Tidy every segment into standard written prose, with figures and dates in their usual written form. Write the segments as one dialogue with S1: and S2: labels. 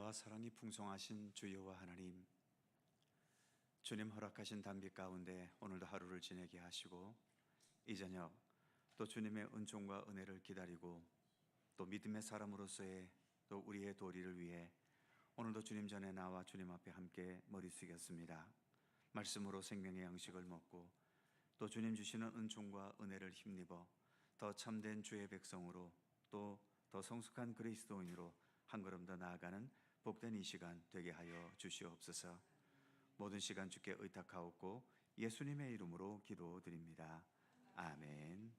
S1: 은혜와 사랑이 풍성하신 주 여호와 하나님, 주님 허락하신 단비 가운데 오늘도 하루를 지내게 하시고 이 저녁 또 주님의 은총과 은혜를 기다리고 또 믿음의 사람으로서의 또 우리의 도리를 위해 오늘도 주님 전에 나와 주님 앞에 함께 머리 숙였습니다. 말씀으로 생명의 양식을 먹고 또 주님 주시는 은총과 은혜를 힘입어 더 참된 주의 백성으로 또 더 성숙한 그리스도인으로 한 걸음 더 나아가는 복된 이 시간 되게 하여 주시옵소서. 모든 시간 주께 의탁하옵고 예수님의 이름으로 기도드립니다. 아멘.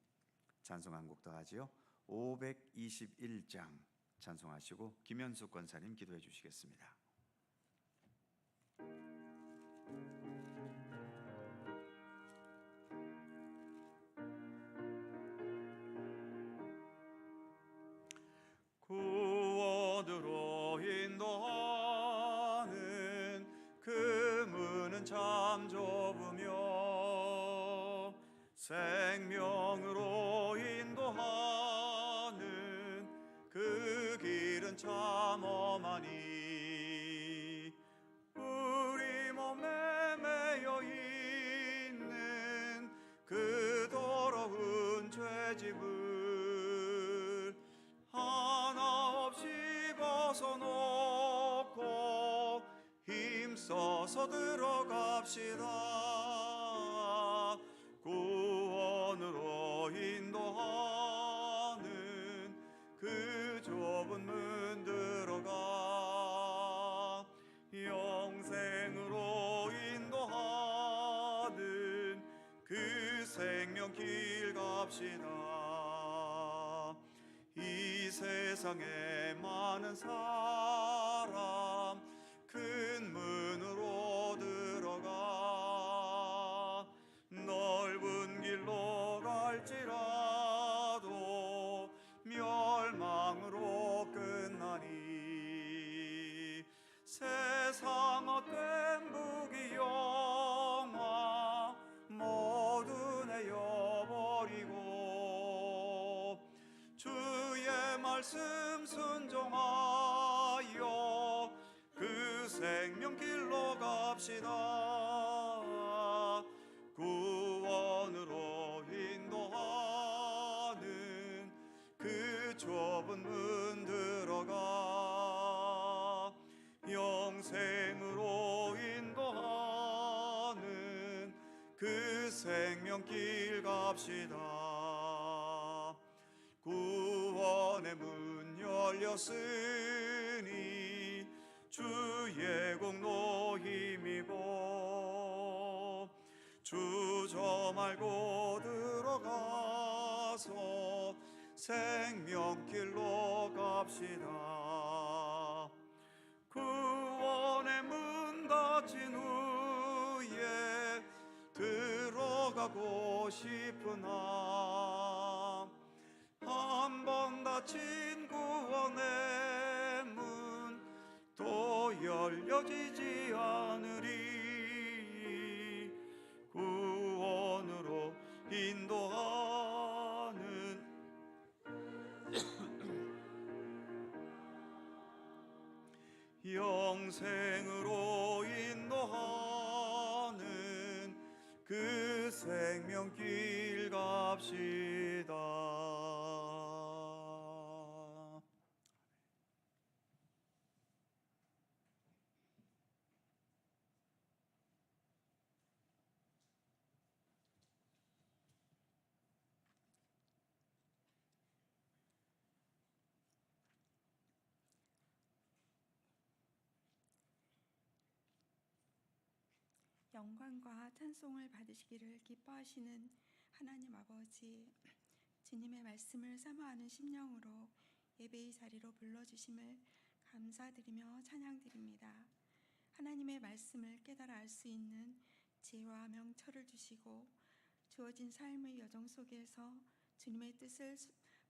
S1: 찬송 한 곡 더 하지요. 521장 찬송하시고 김현숙 권사님 기도해 주시겠습니다. 구원으로 인도하는 그 문은 참 좁으며 생명으로 인도하는 그 길은 참 험하니 우리 몸에 매여 있는 그 더러운 죄집을 하나 없이 벗어놓고 힘써서 들어갑시다. 구원으로 인도하는 그 좁은 문 들어가 영생으로 인도하는 그 생명길 갑시다. 이 세상에 많은 사람 큰 문으로 들어가 넓은 길로 갈지라도 멸망으로 끝나니 세상 헛된 부귀영화 모두 내어버리고 주의 말씀 순종하여 그 생명길로 갑시다. 구원으로 인도하는 그 좁은 문 들어가 영생으로 인도하는 그 생명길 갑시다. 구원의 문 열렸으니 주의 공로 힘입어 주저 말고 들어가서 생명길로 갑시다. 구원의 문 닫힌 후에 들어가고 싶으나 한 번 닫힌 구원의 문 또 열려지지 않으리. 구원으로 인도하는 영생으로 인도하는 그 생명길 갑시다.
S2: 영광과 찬송을 받으시기를 기뻐하시는 하나님 아버지, 주님의 말씀을 사모하는 심령으로 예배의 자리로 불러주심을 감사드리며 찬양드립니다. 하나님의 말씀을 깨달아 알 수 있는 지혜와 명철을 주시고 주어진 삶의 여정 속에서 주님의 뜻을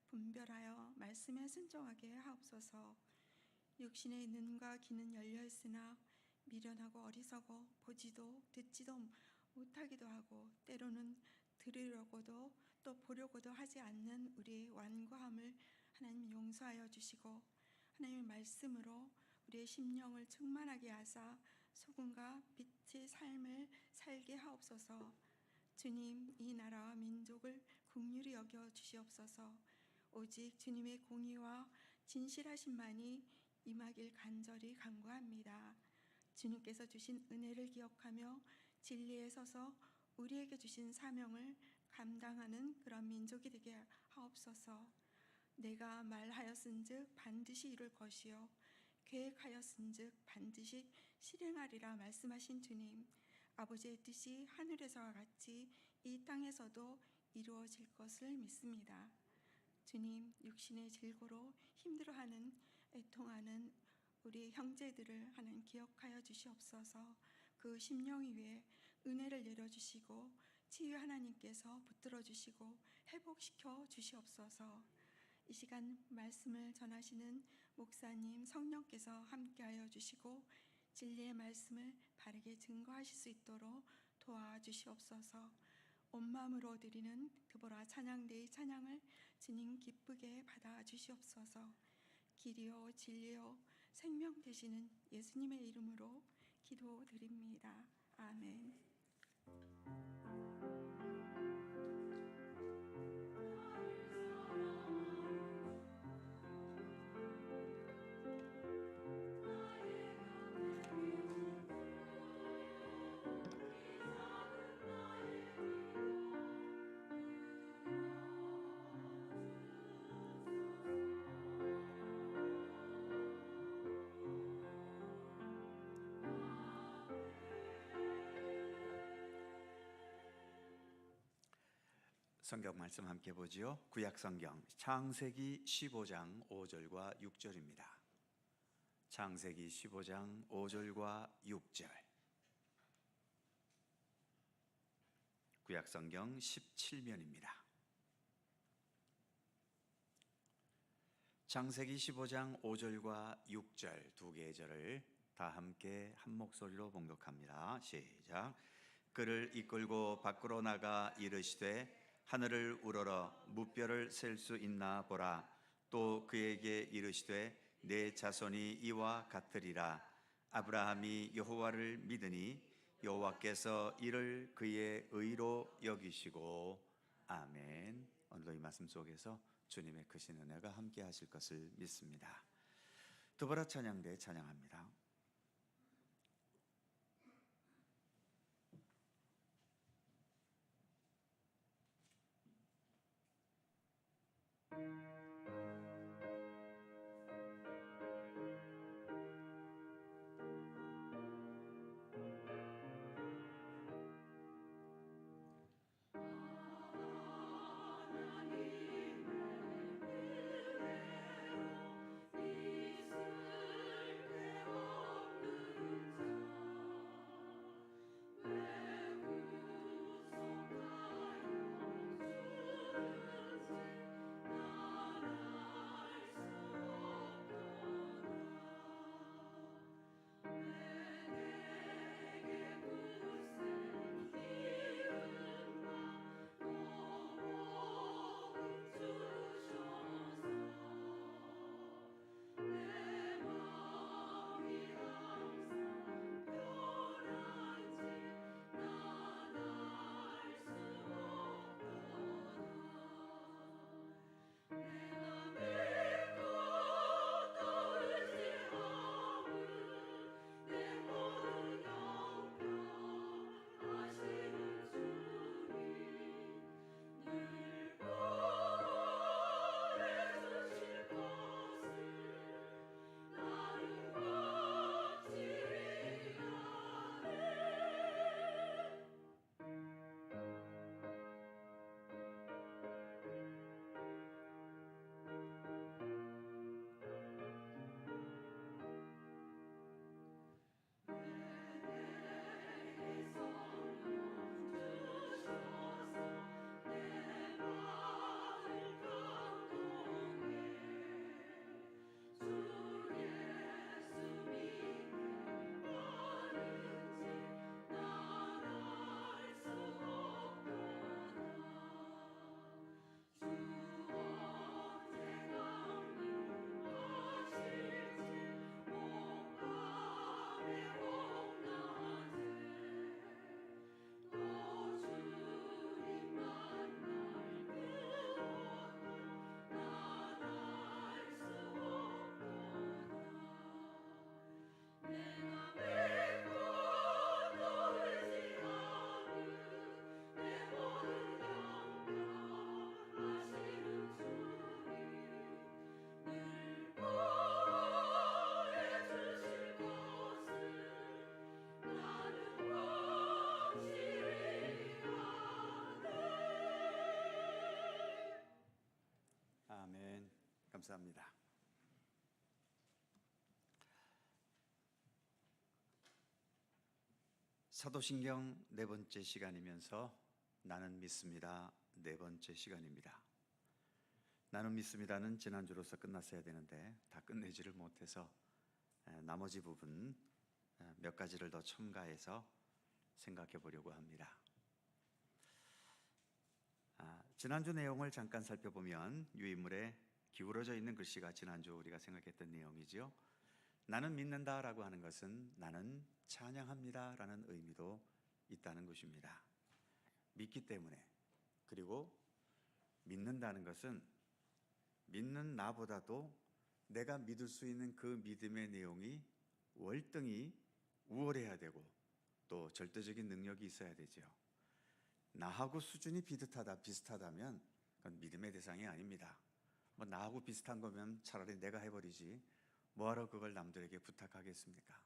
S2: 분별하여 말씀에 순종하게 하옵소서. 육신의 눈과 귀는 열려 있으나 미련하고 어리석어 보지도 듣지도 못하기도 하고 때로는 들으려고도 또 보려고도 하지 않는 우리의 완고함을 하나님 용서하여 주시고 하나님의 말씀으로 우리의 심령을 충만하게 하사 소금과 빛의 삶을 살게 하옵소서. 주님, 이 나라와 민족을 긍휼히 여겨 주시옵소서. 오직 주님의 공의와 진실하심만이 임하길 간절히 간구합니다. 주님께서 주신 은혜를 기억하며 진리에 서서 우리에게 주신 사명을 감당하는 그런 민족이 되게 하옵소서. 내가 말하였은즉 반드시 이룰 것이요 계획하였은즉 반드시 실행하리라 말씀하신 주님, 아버지의 뜻이 하늘에서와 같이 이 땅에서도 이루어질 것을 믿습니다. 주님, 육신의 질고로 힘들어하는 애통하는 우리 형제들을 하나님 기억하여 주시옵소서. 그 심령 위에 은혜를 내려주시고 치유 하나님께서 붙들어 주시고 회복시켜 주시옵소서. 이 시간 말씀을 전하시는 목사님, 성령께서 함께하여 주시고 진리의 말씀을 바르게 증거하실 수 있도록 도와주시옵소서. 온 마음으로 드리는 드보라 찬양대의 찬양을 주님 기쁘게 받아주시옵소서. 길이요 진리요 생명 되시는 예수님의 이름으로 기도드립니다. 아멘.
S1: 성경 말씀 함께 보지요. 구약 성경 창세기 15장 5절과 6절입니다. 창세기 15장 5절과 6절. 구약 성경 17면입니다. 창세기 15장 5절과 6절 두 계절을 다 함께 한 목소리로 봉독합니다. 시작. 그를 이끌고 밖으로 나가 이르시되 하늘을 우러러 무뼈를 셀 수 있나 보라. 또 그에게 이르시되 내 자손이 이와 같으리라. 아브라함이 여호와를 믿으니 여호와께서 이를 그의 의로 여기시고. 아멘. 오늘도 이 말씀 속에서 주님의 크신 은혜가 함께 하실 것을 믿습니다. 드보라 찬양대 찬양합니다. 감사합니다. 사도신경 네 번째 시간이면서 나는 믿습니다 네 번째 시간입니다. 나는 믿습니다는 지난주로서 끝났어야 되는데 다 끝내지를 못해서 나머지 부분 몇 가지를 더 첨가해서 생각해 보려고 합니다. 지난주 내용을 잠깐 살펴보면 유인물에 기울어져 있는 글씨가 지난주 우리가 생각했던 내용이죠. 나는 믿는다라고 하는 것은 나는 찬양합니다라는 의미도 있다는 것입니다. 믿기 때문에, 그리고 믿는다는 것은 믿는 나보다도 내가 믿을 수 있는 그 믿음의 내용이 월등히 우월해야 되고 또 절대적인 능력이 있어야 되죠. 나하고 수준이 비슷하다면 그건 믿음의 대상이 아닙니다. 뭐 나하고 비슷한 거면 차라리 내가 해버리지 뭐하러 그걸 남들에게 부탁하겠습니까?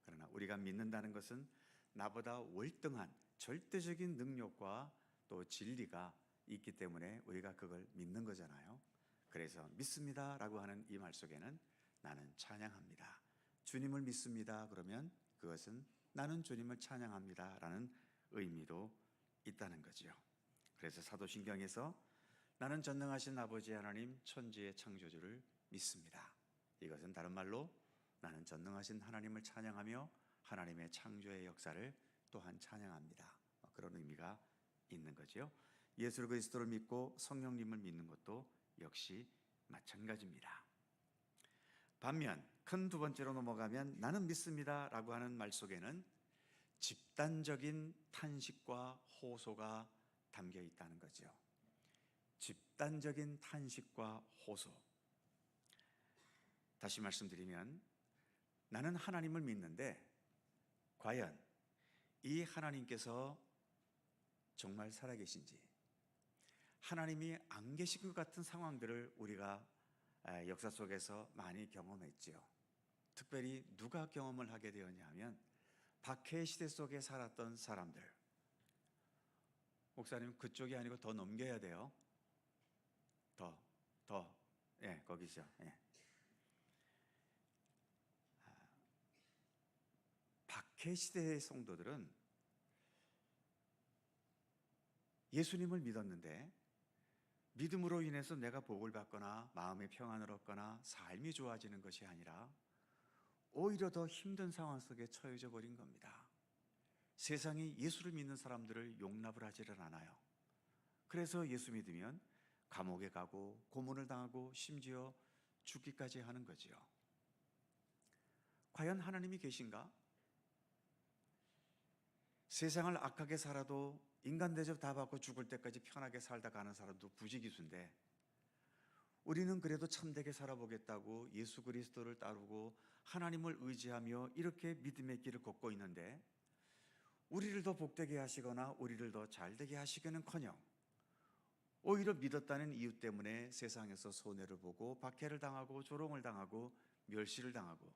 S1: 그러나 우리가 믿는다는 것은 나보다 월등한 절대적인 능력과 또 진리가 있기 때문에 우리가 그걸 믿는 거잖아요. 그래서 믿습니다라고 하는 이 말 속에는 나는 찬양합니다, 주님을 믿습니다, 그러면 그것은 나는 주님을 찬양합니다라는 의미도 있다는 거지요. 그래서 사도신경에서 나는 전능하신 아버지 하나님 천지의 창조주를 믿습니다, 이것은 다른 말로 나는 전능하신 하나님을 찬양하며 하나님의 창조의 역사를 또한 찬양합니다, 그런 의미가 있는 거죠. 예수 그리스도를 믿고 성령님을 믿는 것도 역시 마찬가지입니다. 반면 큰 두 번째로 넘어가면 나는 믿습니다라고 하는 말 속에는 집단적인 탄식과 호소가 담겨 있다는 거죠. 집단적인 탄식과 호소. 다시 말씀드리면 나는 하나님을 믿는데 과연 이 하나님께서 정말 살아계신지, 하나님이 안 계신 것 같은 상황들을 우리가 역사 속에서 많이 경험했지요. 특별히 누가 경험을 하게 되었냐 하면 박해 시대 속에 살았던 사람들. 목사님 그쪽이 아니고 더 넘겨야 돼요. 거기죠. 박해 시대의 성도들은 예수님을 믿었는데 믿음으로 인해서 내가 복을 받거나 마음의 평안을 얻거나 삶이 좋아지는 것이 아니라 오히려 더 힘든 상황 속에 처해져 버린 겁니다. 세상이 예수를 믿는 사람들을 용납을 하지를 않아요. 그래서 예수 믿으면 감옥에 가고 고문을 당하고 심지어 죽기까지 하는 거지요. 과연 하나님이 계신가? 세상을 악하게 살아도 인간 대접 다 받고 죽을 때까지 편하게 살다 가는 사람도 부지기수인데 우리는 그래도 참되게 살아보겠다고 예수 그리스도를 따르고 하나님을 의지하며 이렇게 믿음의 길을 걷고 있는데 우리를 더 복되게 하시거나 우리를 더 잘되게 하시기는커녕 오히려 믿었다는 이유 때문에 세상에서 손해를 보고 박해를 당하고 조롱을 당하고 멸시를 당하고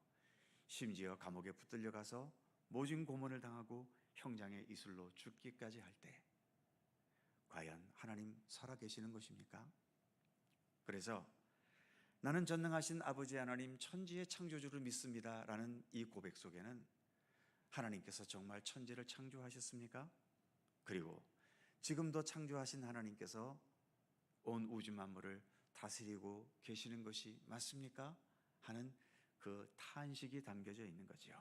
S1: 심지어 감옥에 붙들려 가서 모진 고문을 당하고 형장의 이슬로 죽기까지 할 때 과연 하나님 살아계시는 것입니까? 그래서 나는 전능하신 아버지 하나님 천지의 창조주를 믿습니다 라는 이 고백 속에는 하나님께서 정말 천지를 창조하셨습니까? 그리고 지금도 창조하신 하나님께서 온 우주 만물을 다스리고 계시는 것이 맞습니까? 하는 그 탄식이 담겨져 있는 거죠.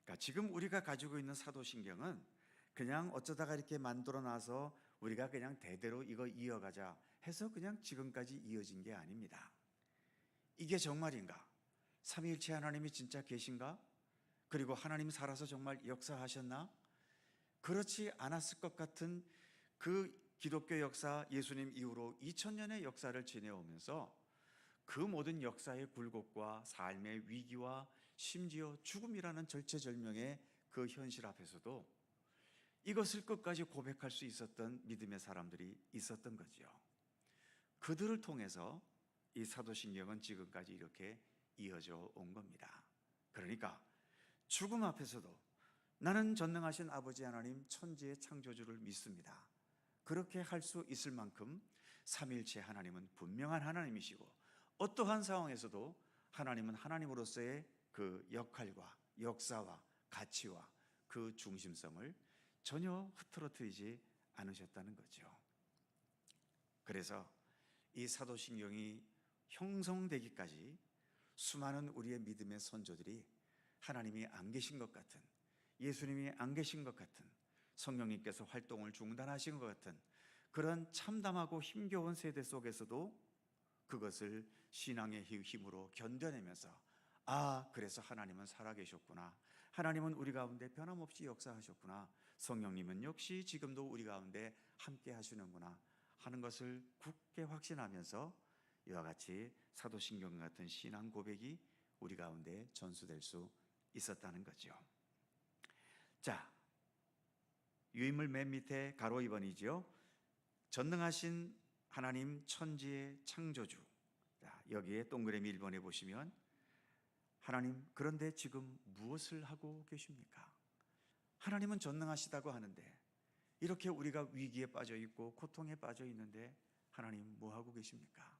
S1: 그러니까 지금 우리가 가지고 있는 사도신경은 그냥 어쩌다가 이렇게 만들어놔서 우리가 그냥 대대로 이거 이어가자 해서 그냥 지금까지 이어진 게 아닙니다. 이게 정말인가? 삼위일체 하나님이 진짜 계신가? 그리고 하나님 살아서 정말 역사하셨나? 그렇지 않았을 것 같은 그 기독교 역사, 예수님 이후로 2000년의 역사를 지내오면서 그 모든 역사의 굴곡과 삶의 위기와 심지어 죽음이라는 절체절명의 그 현실 앞에서도 이것을 끝까지 고백할 수 있었던 믿음의 사람들이 있었던 거죠. 그들을 통해서 이 사도신경은 지금까지 이렇게 이어져 온 겁니다. 그러니까 죽음 앞에서도 나는 전능하신 아버지 하나님 천지의 창조주를 믿습니다. 그렇게 할 수 있을 만큼 삼위일체 하나님은 분명한 하나님이시고 어떠한 상황에서도 하나님은 하나님으로서의 그 역할과 역사와 가치와 그 중심성을 전혀 흐트러뜨리지 않으셨다는 거죠. 그래서 이 사도신경이 형성되기까지 수많은 우리의 믿음의 선조들이 하나님이 안 계신 것 같은, 예수님이 안 계신 것 같은, 성령님께서 활동을 중단하신 것 같은 그런 참담하고 힘겨운 세대 속에서도 그것을 신앙의 힘으로 견뎌내면서 그래서 하나님은 살아계셨구나, 하나님은 우리 가운데 변함없이 역사하셨구나, 성령님은 역시 지금도 우리 가운데 함께 하시는구나 하는 것을 굳게 확신하면서 이와 같이 사도신경 같은 신앙 고백이 우리 가운데 전수될 수 있었다는 거죠. 자, 유인물 맨 밑에 가로 2번이죠. 전능하신 하나님 천지의 창조주. 자, 여기에 동그라미 1번에 보시면 하나님, 그런데 지금 무엇을 하고 계십니까? 하나님은 전능하시다고 하는데 이렇게 우리가 위기에 빠져 있고 고통에 빠져 있는데 하나님 뭐 하고 계십니까?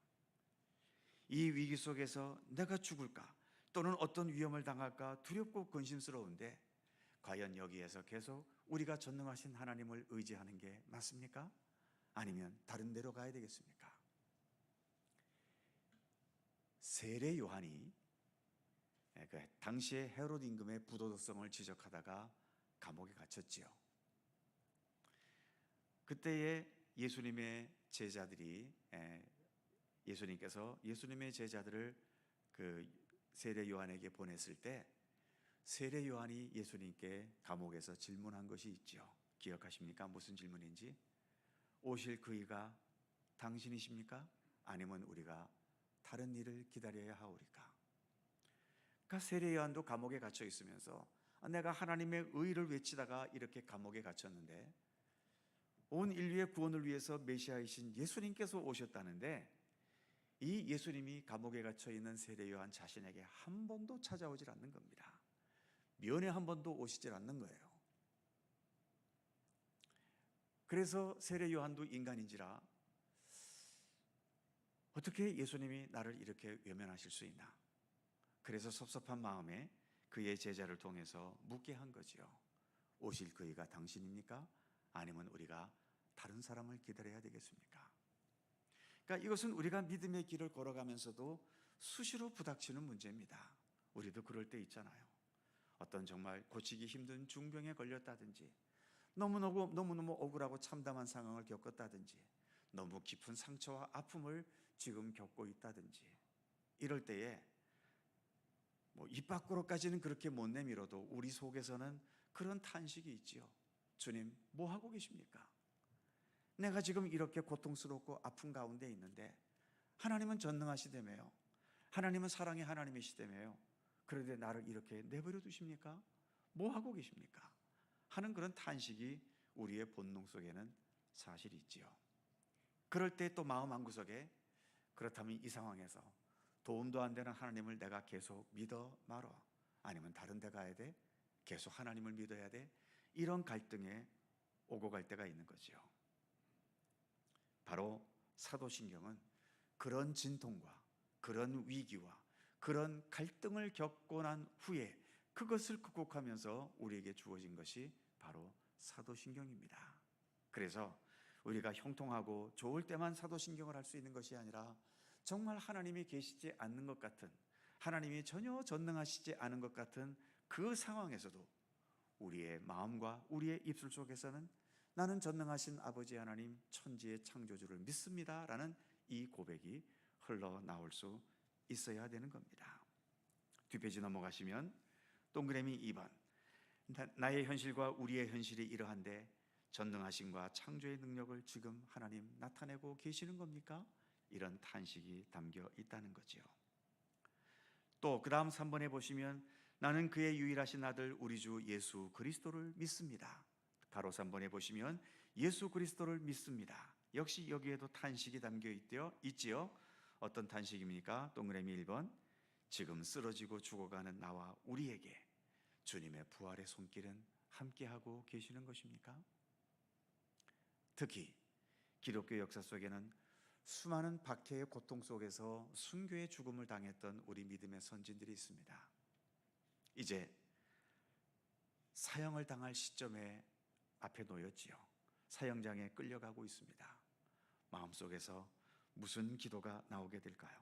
S1: 이 위기 속에서 내가 죽을까 또는 어떤 위험을 당할까 두렵고 근심스러운데 과연 여기에서 계속 우리가 전능하신 하나님을 의지하는 게 맞습니까? 아니면 다른 데로 가야 되겠습니까? 세례 요한이 당시에 헤롯 임금의 부도덕성을 지적하다가 감옥에 갇혔지요. 그때에 예수님께서 예수님의 제자들을 그 세례 요한에게 보냈을 때 세례 요한이 예수님께 감옥에서 질문한 것이 있죠. 기억하십니까? 무슨 질문인지? 오실 그이가 당신이십니까? 아니면 우리가 다른 일을 기다려야 하오리까? 그러니까 세례 요한도 감옥에 갇혀 있으면서 내가 하나님의 의를 외치다가 이렇게 감옥에 갇혔는데 온 인류의 구원을 위해서 메시아이신 예수님께서 오셨다는데 이 예수님이 감옥에 갇혀 있는 세례 요한 자신에게 한 번도 찾아오질 않는 겁니다. 면회 한 번도 오시질 않는 거예요. 그래서 세례 요한도 인간인지라 어떻게 예수님이 나를 이렇게 외면하실 수 있나? 그래서 섭섭한 마음에 그의 제자를 통해서 묻게 한 거지요. 오실 그이가 당신입니까? 아니면 우리가 다른 사람을 기다려야 되겠습니까? 그러니까 이것은 우리가 믿음의 길을 걸어가면서도 수시로 부닥치는 문제입니다. 우리도 그럴 때 있잖아요. 어떤 정말 고치기 힘든 중병에 걸렸다든지 너무너무 억울하고 참담한 상황을 겪었다든지 너무 깊은 상처와 아픔을 지금 겪고 있다든지 이럴 때에 입 밖으로까지는 그렇게 못 내밀어도 우리 속에서는 그런 탄식이 있지요. 주님, 뭐 하고 계십니까? 내가 지금 이렇게 고통스럽고 아픈 가운데 있는데 하나님은 전능하시다며요. 하나님은 사랑의 하나님이시다며요. 그런데 나를 이렇게 내버려 두십니까? 뭐 하고 계십니까? 하는 그런 탄식이 우리의 본능 속에는 사실이 있지요. 그럴 때 또 마음 한구석에 그렇다면 이 상황에서 도움도 안 되는 하나님을 내가 계속 믿어 말어? 아니면 다른 데 가야 돼? 계속 하나님을 믿어야 돼? 이런 갈등에 오고 갈 때가 있는 거지요. 바로 사도신경은 그런 진통과 그런 위기와 그런 갈등을 겪고 난 후에 그것을 극복하면서 우리에게 주어진 것이 바로 사도신경입니다. 그래서 우리가 형통하고 좋을 때만 사도신경을 할 수 있는 것이 아니라 정말 하나님이 계시지 않는 것 같은, 하나님이 전혀 전능하시지 않은 것 같은 그 상황에서도 우리의 마음과 우리의 입술 속에서는 나는 전능하신 아버지 하나님 천지의 창조주를 믿습니다 라는 이 고백이 흘러나올 수 있어야 되는 겁니다. 뒷페이지 넘어가시면 동그라미 2번, 나의 현실과 우리의 현실이 이러한데 전능하심과 창조의 능력을 지금 하나님 나타내고 계시는 겁니까? 이런 탄식이 담겨 있다는 거죠. 또 그 다음 3번에 보시면 나는 그의 유일하신 아들 우리 주 예수 그리스도를 믿습니다. 가로 3번에 보시면 예수 그리스도를 믿습니다. 역시 여기에도 탄식이 담겨 있지요. 어떤 탄식입니까? 동그라미 1번, 지금 쓰러지고 죽어가는 나와 우리에게 주님의 부활의 손길은 함께하고 계시는 것입니까? 특히 기독교 역사 속에는 수많은 박해의 고통 속에서 순교의 죽음을 당했던 우리 믿음의 선진들이 있습니다. 이제 사형을 당할 시점에 앞에 놓였지요. 사형장에 끌려가고 있습니다. 마음속에서 무슨 기도가 나오게 될까요?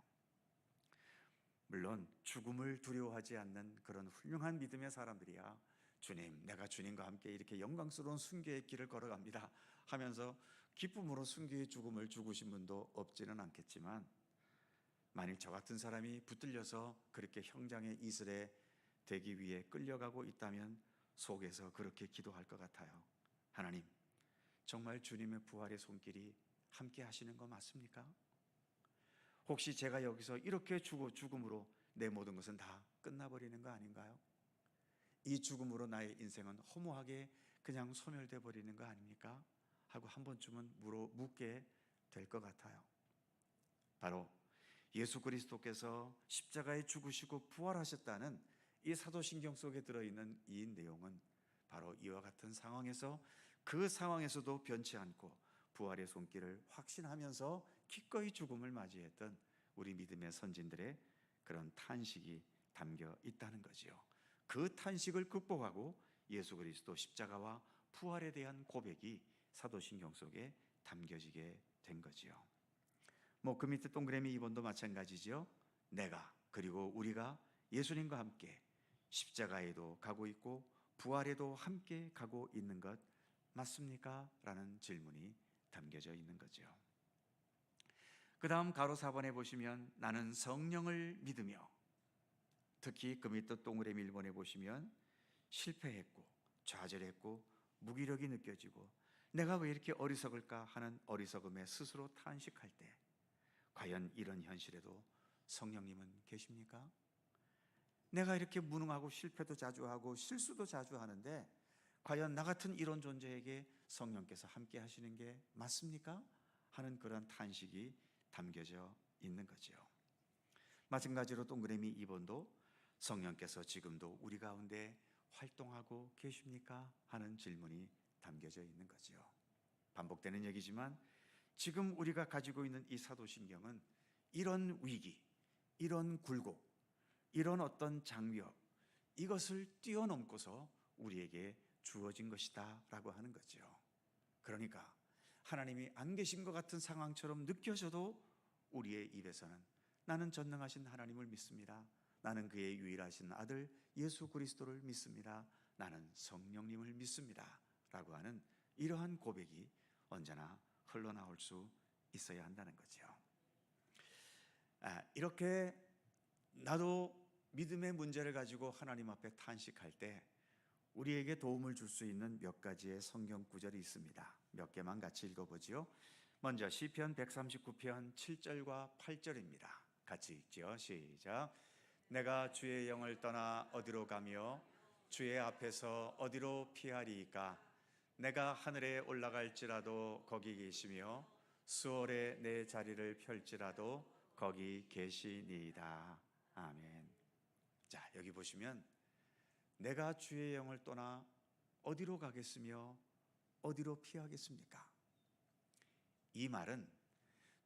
S1: 물론 죽음을 두려워하지 않는 그런 훌륭한 믿음의 사람들이야 주님, 내가 주님과 함께 이렇게 영광스러운 순교의 길을 걸어갑니다 하면서 기쁨으로 순교의 죽음을 죽으신 분도 없지는 않겠지만, 만일 저 같은 사람이 붙들려서 그렇게 형장의 이슬에 대기 위해 끌려가고 있다면 속에서 그렇게 기도할 것 같아요. 하나님, 정말 주님의 부활의 손길이 함께 하시는 거 맞습니까? 혹시 제가 여기서 이렇게 죽음으로 내 모든 것은 다 끝나버리는 거 아닌가요? 이 죽음으로 나의 인생은 허무하게 그냥 소멸돼 버리는 거 아닙니까? 하고 한 번쯤은 묻게 될 것 같아요. 바로 예수 그리스도께서 십자가에 죽으시고 부활하셨다는 이 사도신경 속에 들어있는 이 내용은 바로 이와 같은 상황에서, 그 상황에서도 변치 않고 부활의 손길을 확신하면서 기꺼이 죽음을 맞이했던 우리 믿음의 선진들의 그런 탄식이 담겨 있다는 거지요. 그 탄식을 극복하고 예수 그리스도 십자가와 부활에 대한 고백이 사도신경 속에 담겨지게 된 거지요. 그 밑에 동그라미 2번도 마찬가지죠. 내가, 그리고 우리가 예수님과 함께 십자가에도 가고 있고 부활에도 함께 가고 있는 것 맞습니까? 라는 질문이 담겨져 있는 거죠. 그 다음 가로 4번에 보시면 나는 성령을 믿으며, 특히 그 밑에 동그라미 1번에 보시면 실패했고 좌절했고 무기력이 느껴지고 내가 왜 이렇게 어리석을까 하는 어리석음에 스스로 탄식할 때, 과연 이런 현실에도 성령님은 계십니까? 내가 이렇게 무능하고 실패도 자주 하고 실수도 자주 하는데 과연 나 같은 이런 존재에게 성령께서 함께 하시는 게 맞습니까? 하는 그런 탄식이 담겨져 있는 거죠. 마찬가지로 동그라미 2번도 성령께서 지금도 우리 가운데 활동하고 계십니까? 하는 질문이 담겨져 있는 거죠. 반복되는 얘기지만 지금 우리가 가지고 있는 이 사도신경은 이런 위기, 이런 굴곡, 이런 어떤 장벽, 이것을 뛰어넘고서 우리에게 주어진 것이다 라고 하는 거죠. 그러니까 하나님이 안 계신 것 같은 상황처럼 느껴져도 우리의 입에서는 나는 전능하신 하나님을 믿습니다, 나는 그의 유일하신 아들 예수 그리스도를 믿습니다, 나는 성령님을 믿습니다 라고 하는 이러한 고백이 언제나 흘러나올 수 있어야 한다는 거죠. 이렇게 나도 믿음의 문제를 가지고 하나님 앞에 탄식할 때 우리에게 도움을 줄 수 있는 몇 가지의 성경 구절이 있습니다. 몇 개만 같이 읽어보지요. 먼저 시편 139편 7절과 8절입니다. 같이 읽죠. 시작. 내가 주의 영을 떠나 어디로 가며 주의 앞에서 어디로 피하리이까? 내가 하늘에 올라갈지라도 거기 계시며 수월에 내 자리를 펼지라도 거기 계시니이다. 아멘. 자, 여기 보시면 내가 주의 영을 떠나 어디로 가겠으며 어디로 피하겠습니까? 이 말은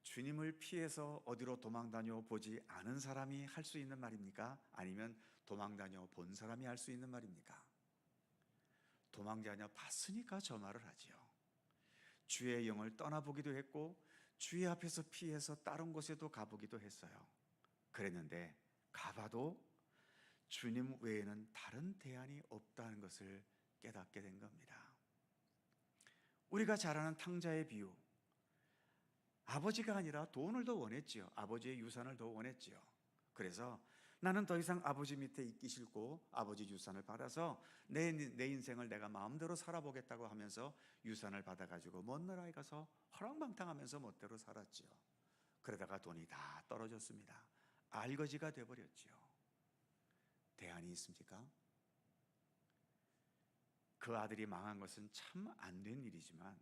S1: 주님을 피해서 어디로 도망 다녀 보지 않은 사람이 할 수 있는 말입니까? 아니면 도망 다녀 본 사람이 할 수 있는 말입니까? 도망 다녀 봤으니까 저 말을 하지요. 주의 영을 떠나보기도 했고 주의 앞에서 피해서 다른 곳에도 가보기도 했어요. 그랬는데 가봐도 주님 외에는 다른 대안이 없다는 것을 깨닫게 된 겁니다. 우리가 잘 아는 탕자의 비유, 아버지가 아니라 돈을 더 원했지요. 아버지의 유산을 더 원했지요. 그래서 나는 더 이상 아버지 밑에 있기 싫고 아버지 유산을 받아서 내 인생을 내가 마음대로 살아보겠다고 하면서 유산을 받아가지고 먼 나라에 가서 허랑방탕하면서 멋대로 살았지요. 그러다가 돈이 다 떨어졌습니다. 알거지가 돼버렸지요. 대안이 있습니까? 그 아들이 망한 것은 참 안 된 일이지만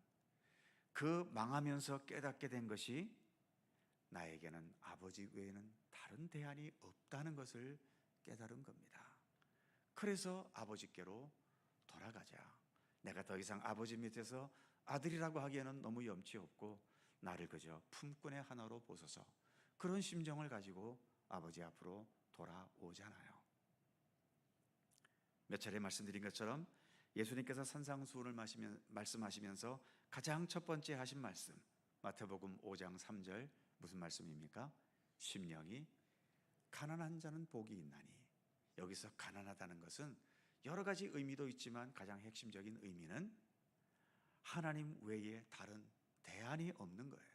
S1: 그 망하면서 깨닫게 된 것이 나에게는 아버지 외에는 다른 대안이 없다는 것을 깨달은 겁니다. 그래서 아버지께로 돌아가자. 내가 더 이상 아버지 밑에서 아들이라고 하기에는 너무 염치 없고 나를 그저 품꾼의 하나로 보소서. 그런 심정을 가지고 아버지 앞으로 돌아오잖아요. 몇 차례 말씀드린 것처럼 예수님께서 산상수훈을 말씀하시면서 가장 첫 번째 하신 말씀, 마태복음 5장 3절 무슨 말씀입니까? 심령이 가난한 자는 복이 있나니. 여기서 가난하다는 것은 여러 가지 의미도 있지만 가장 핵심적인 의미는 하나님 외에 다른 대안이 없는 거예요.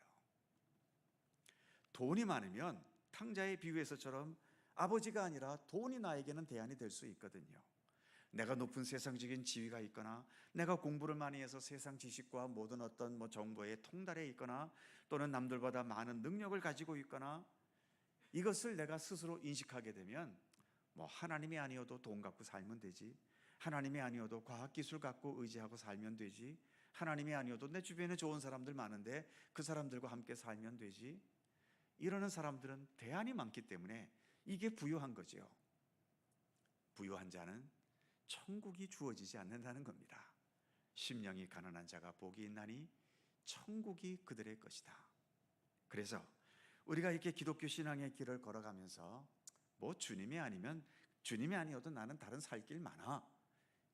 S1: 돈이 많으면 탕자의 비유에서처럼 아버지가 아니라 돈이 나에게는 대안이 될 수 있거든요. 내가 높은 세상적인 지위가 있거나 내가 공부를 많이 해서 세상 지식과 모든 어떤 정보에 통달해 있거나 또는 남들보다 많은 능력을 가지고 있거나 이것을 내가 스스로 인식하게 되면 하나님이 아니어도 돈 갖고 살면 되지, 하나님이 아니어도 과학기술 갖고 의지하고 살면 되지, 하나님이 아니어도 내 주변에 좋은 사람들 많은데 그 사람들과 함께 살면 되지, 이러는 사람들은 대안이 많기 때문에 이게 부유한 거죠. 부유한 자는 천국이 주어지지 않는다는 겁니다. 심령이 가난한 자가 복이 있나니 천국이 그들의 것이다. 그래서 우리가 이렇게 기독교 신앙의 길을 걸어가면서 주님이 아니어도 나는 다른 살 길 많아,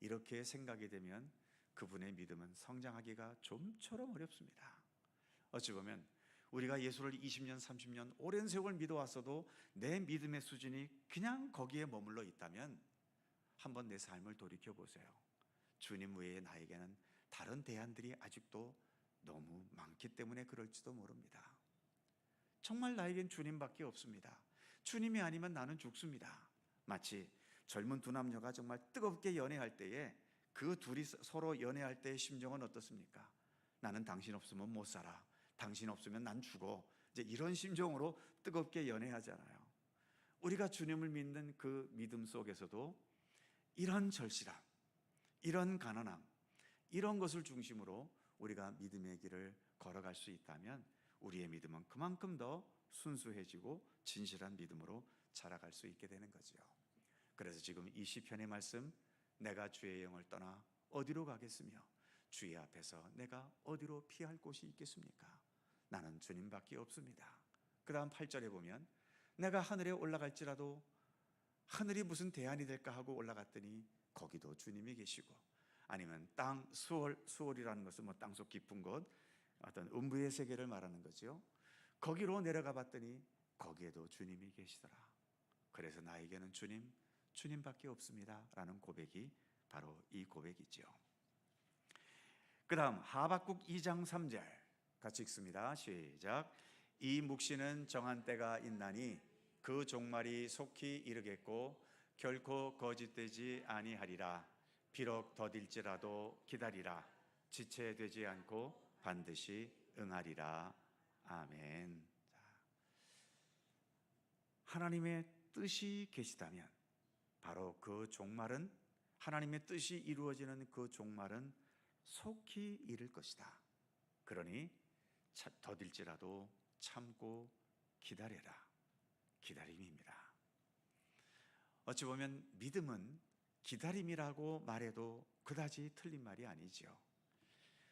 S1: 이렇게 생각이 되면 그분의 믿음은 성장하기가 좀처럼 어렵습니다. 어찌 보면 우리가 예수를 20년, 30년 오랜 세월 믿어왔어도 내 믿음의 수준이 그냥 거기에 머물러 있다면 한번 내 삶을 돌이켜보세요. 주님 외에 나에게는 다른 대안들이 아직도 너무 많기 때문에 그럴지도 모릅니다. 정말 나에겐 주님밖에 없습니다. 주님이 아니면 나는 죽습니다. 마치 젊은 두 남녀가 정말 뜨겁게 연애할 때에 그 둘이 서로 연애할 때의 심정은 어떻습니까? 나는 당신 없으면 못 살아, 당신 없으면 난 죽어, 이제 이런 심정으로 뜨겁게 연애하잖아요. 우리가 주님을 믿는 그 믿음 속에서도 이런 절실함, 이런 가난함, 이런 것을 중심으로 우리가 믿음의 길을 걸어갈 수 있다면 우리의 믿음은 그만큼 더 순수해지고 진실한 믿음으로 자라갈 수 있게 되는 거죠. 그래서 지금 이 시편의 말씀, 내가 주의 영을 떠나 어디로 가겠으며 주의 앞에서 내가 어디로 피할 곳이 있겠습니까? 나는 주님밖에 없습니다. 그 다음 8절에 보면 내가 하늘에 올라갈지라도 하늘이 무슨 대안이 될까 하고 올라갔더니 거기도 주님이 계시고, 아니면 수월이라는 것은 땅속 깊은 곳, 어떤 음부의 세계를 말하는 거죠. 거기로 내려가 봤더니 거기에도 주님이 계시더라. 그래서 나에게는 주님밖에 없습니다 라는 고백이 바로 이 고백이죠. 그 다음 하박국 2장 3절 같이 읽습니다. 시작. 이 묵시는 정한 때가 있나니 그 종말이 속히 이르겠고 결코 거짓되지 아니하리라. 비록 더딜지라도 기다리라. 지체되지 않고 반드시 응하리라. 아멘. 하나님의 뜻이 계시다면 바로 그 종말은, 하나님의 뜻이 이루어지는 그 종말은 속히 이를 것이다. 그러니 더딜지라도 참고 기다려라. 기다림입니다. 어찌 보면 믿음은 기다림이라고 말해도 그다지 틀린 말이 아니죠.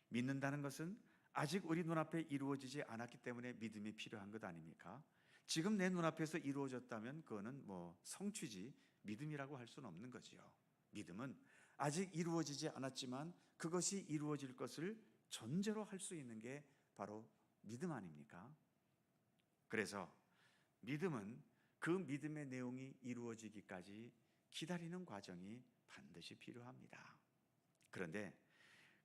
S1: 믿는다는 것은 아직 우리 눈앞에 이루어지지 않았기 때문에 믿음이 필요한 것 아닙니까? 지금 내 눈앞에서 이루어졌다면 그거는 성취지 믿음이라고 할 수는 없는 거지요. 믿음은 아직 이루어지지 않았지만 그것이 이루어질 것을 전제로 할 수 있는 게 바로 믿음 아닙니까? 그래서 믿음은 그 믿음의 내용이 이루어지기까지 기다리는 과정이 반드시 필요합니다. 그런데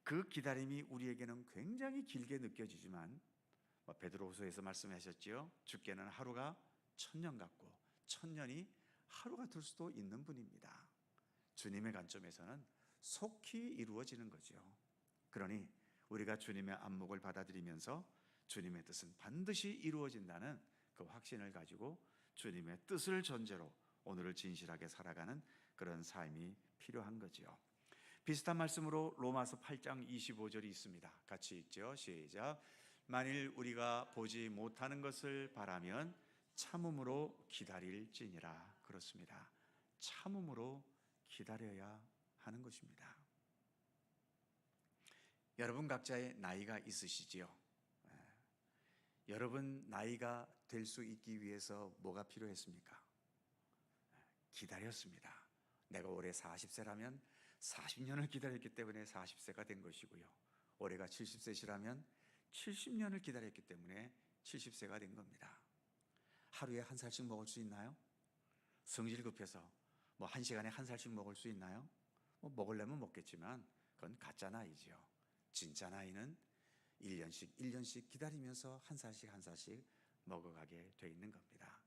S1: 그 기다림이 우리에게는 굉장히 길게 느껴지지만 베드로후서에서 말씀하셨지요. 주께는 하루가 1000년 같고 1000년이 하루 같을 수도 있는 분입니다. 주님의 관점에서는 속히 이루어지는 거죠. 그러니 우리가 주님의 안목을 받아들이면서 주님의 뜻은 반드시 이루어진다는 그 확신을 가지고 주님의 뜻을 전제로 오늘을 진실하게 살아가는 그런 삶이 필요한 거지요. 비슷한 말씀으로 로마서 8장 25절이 있습니다. 같이 읽죠. 시작. 만일 우리가 보지 못하는 것을 바라면 참음으로 기다릴지니라. 그렇습니다. 참음으로 기다려야 하는 것입니다. 여러분 각자의 나이가 있으시지요. 여러분 나이가 될 수 있기 위해서 뭐가 필요했습니까? 기다렸습니다. 내가 올해 40세라면 40년을 기다렸기 때문에 40세가 된 것이고요. 올해가 70세시라면 70년을 기다렸기 때문에 70세가 된 겁니다. 하루에 한 살씩 먹을 수 있나요? 성질 급해서 뭐 한 시간에 한 살씩 먹을 수 있나요? 뭐 먹으려면 먹겠지만 그건 가짜 나이죠. 진짜 나이는 1년씩 기다리면서 한 살씩 한 살씩 먹어가게 돼 있는 겁니다.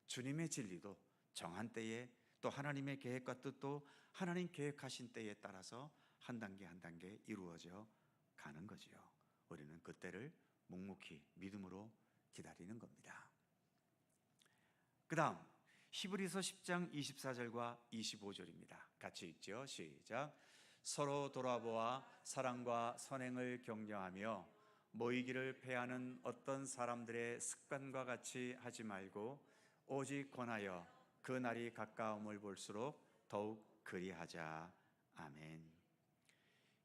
S1: 주님의 진리도 정한 때에 또 하나님의 계획과 뜻도 하나님 계획하신 때에 따라서 한 단계 한 단계 이루어져 가는 거지요. 우리는 그때를 묵묵히 믿음으로 기다리는 겁니다. 그 다음 히브리서 10장 24절과 25절입니다. 같이 읽죠. 시작. 서로 돌아보아 사랑과 선행을 격려하며 모이기를 패하는 어떤 사람들의 습관과 같이 하지 말고 오직 권하여 그 날이 가까움을 볼수록 더욱 그리하자. 아멘.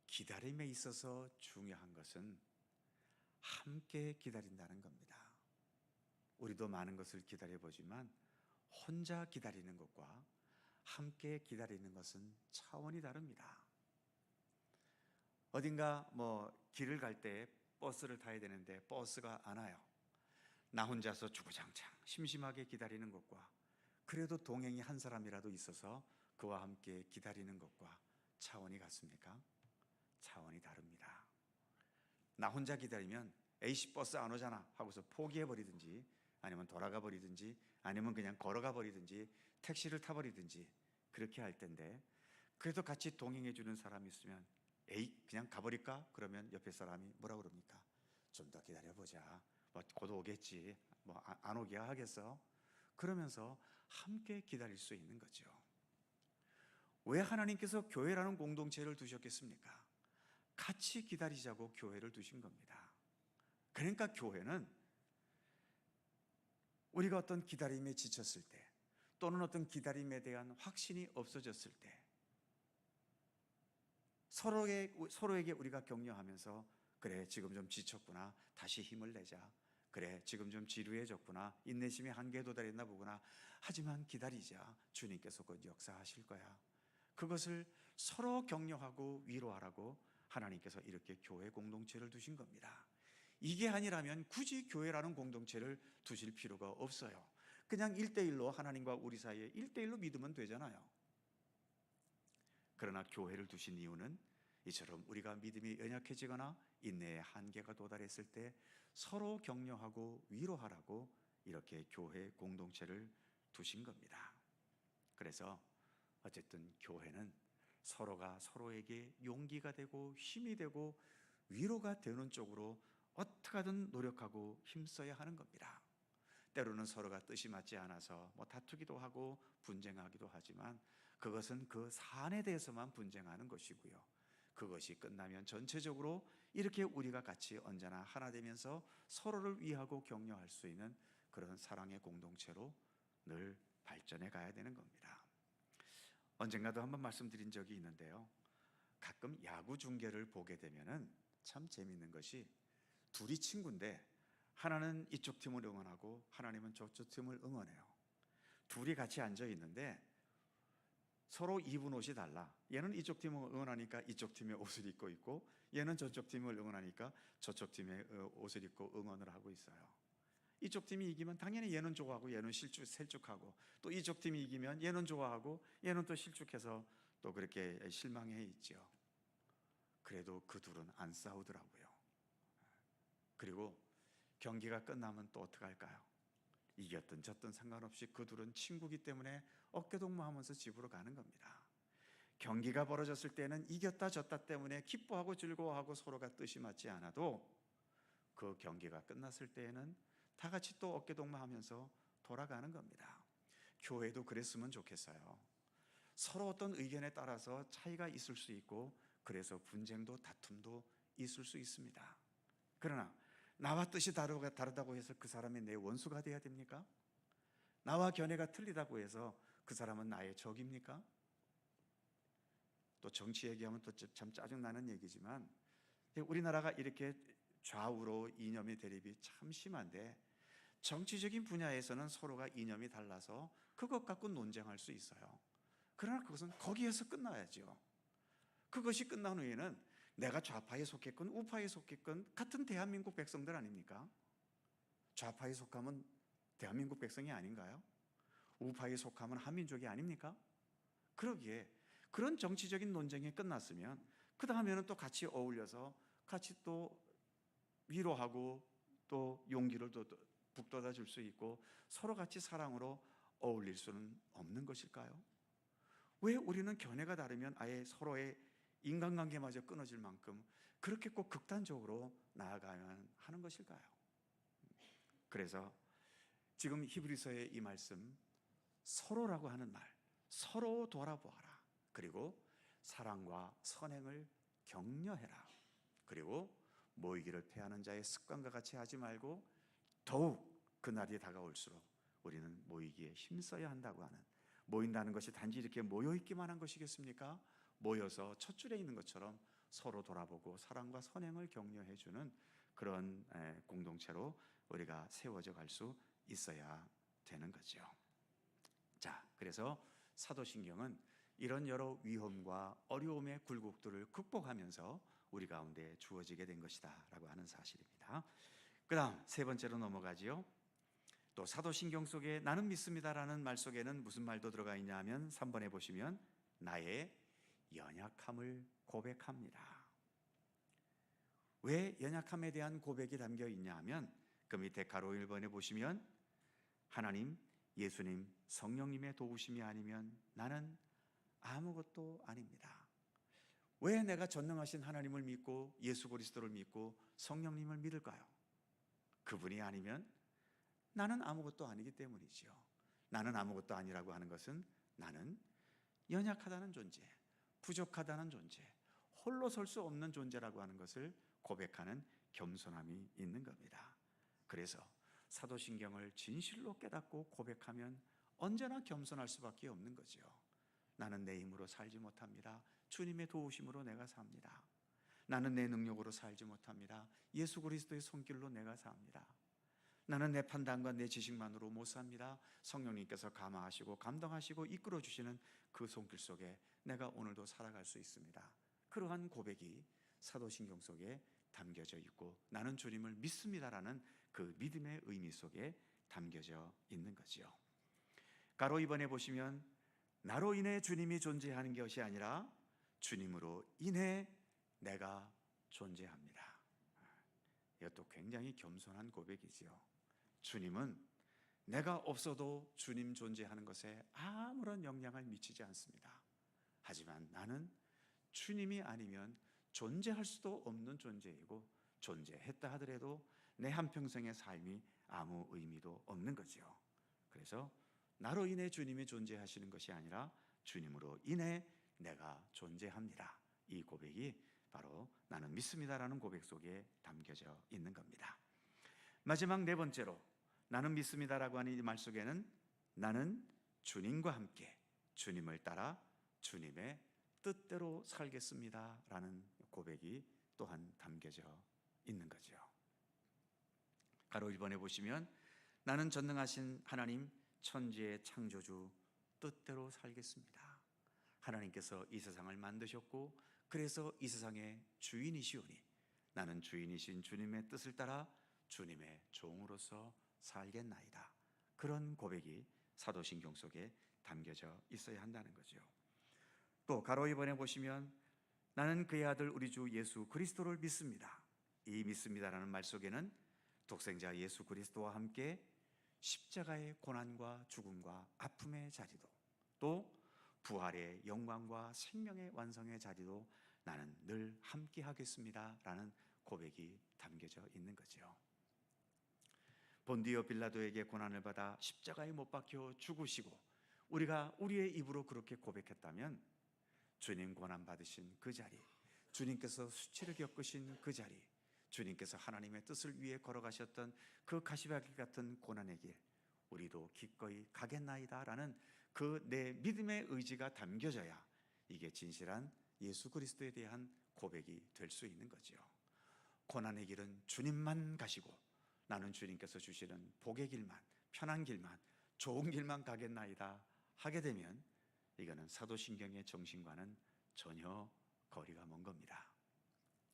S1: 기다림에 있어서 중요한 것은 함께 기다린다는 겁니다. 우리도 많은 것을 기다려보지만 혼자 기다리는 것과 함께 기다리는 것은 차원이 다릅니다. 어딘가 길을 갈 때 버스를 타야 되는데 버스가 안 와요. 나 혼자서 주구장창 심심하게 기다리는 것과 그래도 동행이 한 사람이라도 있어서 그와 함께 기다리는 것과 차원이 같습니까? 차원이 다릅니다. 나 혼자 기다리면 A씨 버스 안 오잖아 하고서 포기해버리든지 아니면 돌아가 버리든지 아니면 그냥 걸어가 버리든지 택시를 타버리든지 그렇게 할 텐데, 그래도 같이 동행해 주는 사람이 있으면 에이 그냥 가버릴까? 그러면 옆에 사람이 뭐라 그럽니까? 좀 더 기다려보자, 곧 오겠지, 안 오기야 하겠어? 그러면서 함께 기다릴 수 있는 거죠. 왜 하나님께서 교회라는 공동체를 두셨겠습니까? 같이 기다리자고 교회를 두신 겁니다. 그러니까 교회는 우리가 어떤 기다림에 지쳤을 때 또는 어떤 기다림에 대한 확신이 없어졌을 때 서로에게 우리가 격려하면서 그래 지금 좀 지쳤구나, 다시 힘을 내자, 그래 지금 좀 지루해졌구나, 인내심이 한계에 도달했나 보구나, 하지만 기다리자, 주님께서 곧 역사하실 거야. 그것을 서로 격려하고 위로하라고 하나님께서 이렇게 교회 공동체를 두신 겁니다. 이게 아니라면 굳이 교회라는 공동체를 두실 필요가 없어요. 그냥 1대1로 하나님과 우리 사이에 1대1로 믿으면 되잖아요. 그러나 교회를 두신 이유는 이처럼 우리가 믿음이 연약해지거나 인내의 한계가 도달했을 때 서로 격려하고 위로하라고 이렇게 교회 공동체를 두신 겁니다. 그래서 어쨌든 교회는 서로가 서로에게 용기가 되고 힘이 되고 위로가 되는 쪽으로 어떻게든 노력하고 힘써야 하는 겁니다. 때로는 서로가 뜻이 맞지 않아서 다투기도 하고 분쟁하기도 하지만 그것은 그 사안에 대해서만 분쟁하는 것이고요. 그것이 끝나면 전체적으로 이렇게 우리가 같이 언제나 하나 되면서 서로를 위하고 격려할 수 있는 그런 사랑의 공동체로 늘 발전해 가야 되는 겁니다. 언젠가도 한번 말씀드린 적이 있는데요. 가끔 야구 중계를 보게 되면은 참 재밌는 것이 둘이 친구인데 하나는 이쪽 팀을 응원하고 하나님은 저쪽 팀을 응원해요. 둘이 같이 앉아 있는데 서로 입은 옷이 달라. 얘는 이쪽 팀을 응원하니까 이쪽 팀의 옷을 입고 있고 얘는 저쪽 팀을 응원하니까 저쪽 팀의 옷을 입고 응원을 하고 있어요. 이쪽 팀이 이기면 당연히 얘는 좋아하고 얘는 실축하고, 또 이쪽 팀이 이기면 얘는 좋아하고 얘는 또 실축해서 또 그렇게 실망해 있죠. 그래도 그 둘은 안 싸우더라고요. 그리고 경기가 끝나면 또 어떻게 할까요? 이겼든 졌든 상관없이 그 둘은 친구기 때문에 어깨동무하면서 집으로 가는 겁니다. 경기가 벌어졌을 때는 이겼다 졌다 때문에 기뻐하고 즐거워하고 서로가 뜻이 맞지 않아도 그 경기가 끝났을 때에는 다 같이 또 어깨동무하면서 돌아가는 겁니다. 교회도 그랬으면 좋겠어요. 서로 어떤 의견에 따라서 차이가 있을 수 있고 그래서 분쟁도 다툼도 있을 수 있습니다. 그러나 나와 뜻이 다르다고 해서 그 사람이 내 원수가 돼야 됩니까? 나와 견해가 틀리다고 해서 그 사람은 나의 적입니까? 또 정치 얘기하면 또 참 짜증나는 얘기지만 우리나라가 이렇게 좌우로 이념의 대립이 참 심한데 정치적인 분야에서는 서로가 이념이 달라서 그것 갖고 논쟁할 수 있어요. 그러나 그것은 거기에서 끝나야죠. 그것이 끝난 후에는 내가 좌파에 속했건 우파에 속했건 같은 대한민국 백성들 아닙니까? 좌파에 속하면 대한민국 백성이 아닌가요? 우파에 속하면 한민족이 아닙니까? 그러기에 그런 정치적인 논쟁이 끝났으면 그 다음에는 또 같이 어울려서 같이 또 위로하고 또 용기를 또 북돋아 줄 수 있고 서로 같이 사랑으로 어울릴 수는 없는 것일까요? 왜 우리는 견해가 다르면 아예 서로의 인간관계마저 끊어질 만큼 그렇게 꼭 극단적으로 나아가야만 하는 것일까요? 그래서 지금 히브리서의 이 말씀, 서로라고 하는 말, 서로 돌아보아라. 그리고 사랑과 선행을 격려해라. 그리고 모이기를 패하는 자의 습관과 같이 하지 말고 더욱 그날이 다가올수록 우리는 모이기에 힘써야 한다고 하는, 모인다는 것이 단지 이렇게 모여있기만 한 것이겠습니까? 모여서 첫 줄에 있는 것처럼 서로 돌아보고 사랑과 선행을 격려해주는 그런 공동체로 우리가 세워져 갈 수 있어야 되는 거죠. 자, 그래서 사도신경은 이런 여러 위험과 어려움의 굴곡들을 극복하면서 우리 가운데 주어지게 된 것이다 라고 하는 사실입니다. 그 다음 세 번째로 넘어가지요. 또 사도신경 속에 나는 믿습니다라는 말 속에는 무슨 말도 들어가 있냐 하면 3번에 보시면 나의 연약함을 고백합니다. 왜 연약함에 대한 고백이 담겨 있냐 하면 그 밑에 가로 1번에 보시면 하나님, 예수님, 성령님의 도우심이 아니면 나는 아무것도 아닙니다. 왜 내가 전능하신 하나님을 믿고 예수 그리스도를 믿고 성령님을 믿을까요? 그분이 아니면 나는 아무것도 아니기 때문이지요. 나는 아무것도 아니라고 하는 것은 나는 연약하다는 존재, 부족하다는 존재, 홀로 설 수 없는 존재라고 하는 것을 고백하는 겸손함이 있는 겁니다. 그래서 사도신경을 진실로 깨닫고 고백하면 언제나 겸손할 수밖에 없는 거죠. 나는 내 힘으로 살지 못합니다. 주님의 도우심으로 내가 삽니다. 나는 내 능력으로 살지 못합니다. 예수 그리스도의 손길로 내가 삽니다. 나는 내 판단과 내 지식만으로 못 삽니다. 성령님께서 감화하시고 감동하시고 이끌어 주시는 그 손길 속에 내가 오늘도 살아갈 수 있습니다. 그러한 고백이 사도신경 속에 담겨져 있고 나는 주님을 믿습니다라는 그 믿음의 의미 속에 담겨져 있는 거지요. 가로 2번에 보시면 나로 인해 주님이 존재하는 것이 아니라 주님으로 인해 내가 존재합니다. 이것도 굉장히 겸손한 고백이지요. 주님은 내가 없어도 주님 존재하는 것에 아무런 영향을 미치지 않습니다. 하지만 나는 주님이 아니면 존재할 수도 없는 존재이고 존재했다 하더라도 내 한평생의 삶이 아무 의미도 없는 거지요. 그래서 나로 인해 주님이 존재하시는 것이 아니라 주님으로 인해 내가 존재합니다. 이 고백이 바로 나는 믿습니다라는 고백 속에 담겨져 있는 겁니다. 마지막 네 번째로 나는 믿습니다라고 하는 이 말 속에는 나는 주님과 함께 주님을 따라 주님의 뜻대로 살겠습니다라는 고백이 또한 담겨져 있는 거죠. 가로 1번에 보시면 나는 전능하신 하나님 천지의 창조주 뜻대로 살겠습니다. 하나님께서 이 세상을 만드셨고 그래서 이 세상의 주인이시오니 나는 주인이신 주님의 뜻을 따라 주님의 종으로서 살겠나이다. 그런 고백이 사도신경 속에 담겨져 있어야 한다는 거죠. 또 가로 2번에 보시면 나는 그의 아들 우리 주 예수 그리스도를 믿습니다. 이 믿습니다라는 말 속에는 독생자 예수 그리스도와 함께 십자가의 고난과 죽음과 아픔의 자리도 또 부활의 영광과 생명의 완성의 자리도 나는 늘 함께 하겠습니다 라는 고백이 담겨져 있는 거죠. 본디오 빌라도에게 고난을 받아 십자가에 못 박혀 죽으시고 우리가 우리의 입으로 그렇게 고백했다면 주님 고난 받으신 그 자리, 주님께서 수치를 겪으신 그 자리, 주님께서 하나님의 뜻을 위해 걸어가셨던 그 가시밭길 같은 고난의 길 우리도 기꺼이 가겠나이다 라는 그 내 믿음의 의지가 담겨져야 이게 진실한 예수 그리스도에 대한 고백이 될 수 있는 거죠. 고난의 길은 주님만 가시고 나는 주님께서 주시는 복의 길만, 편한 길만, 좋은 길만 가겠나이다 하게 되면 이거는 사도신경의 정신과는 전혀 거리가 먼 겁니다.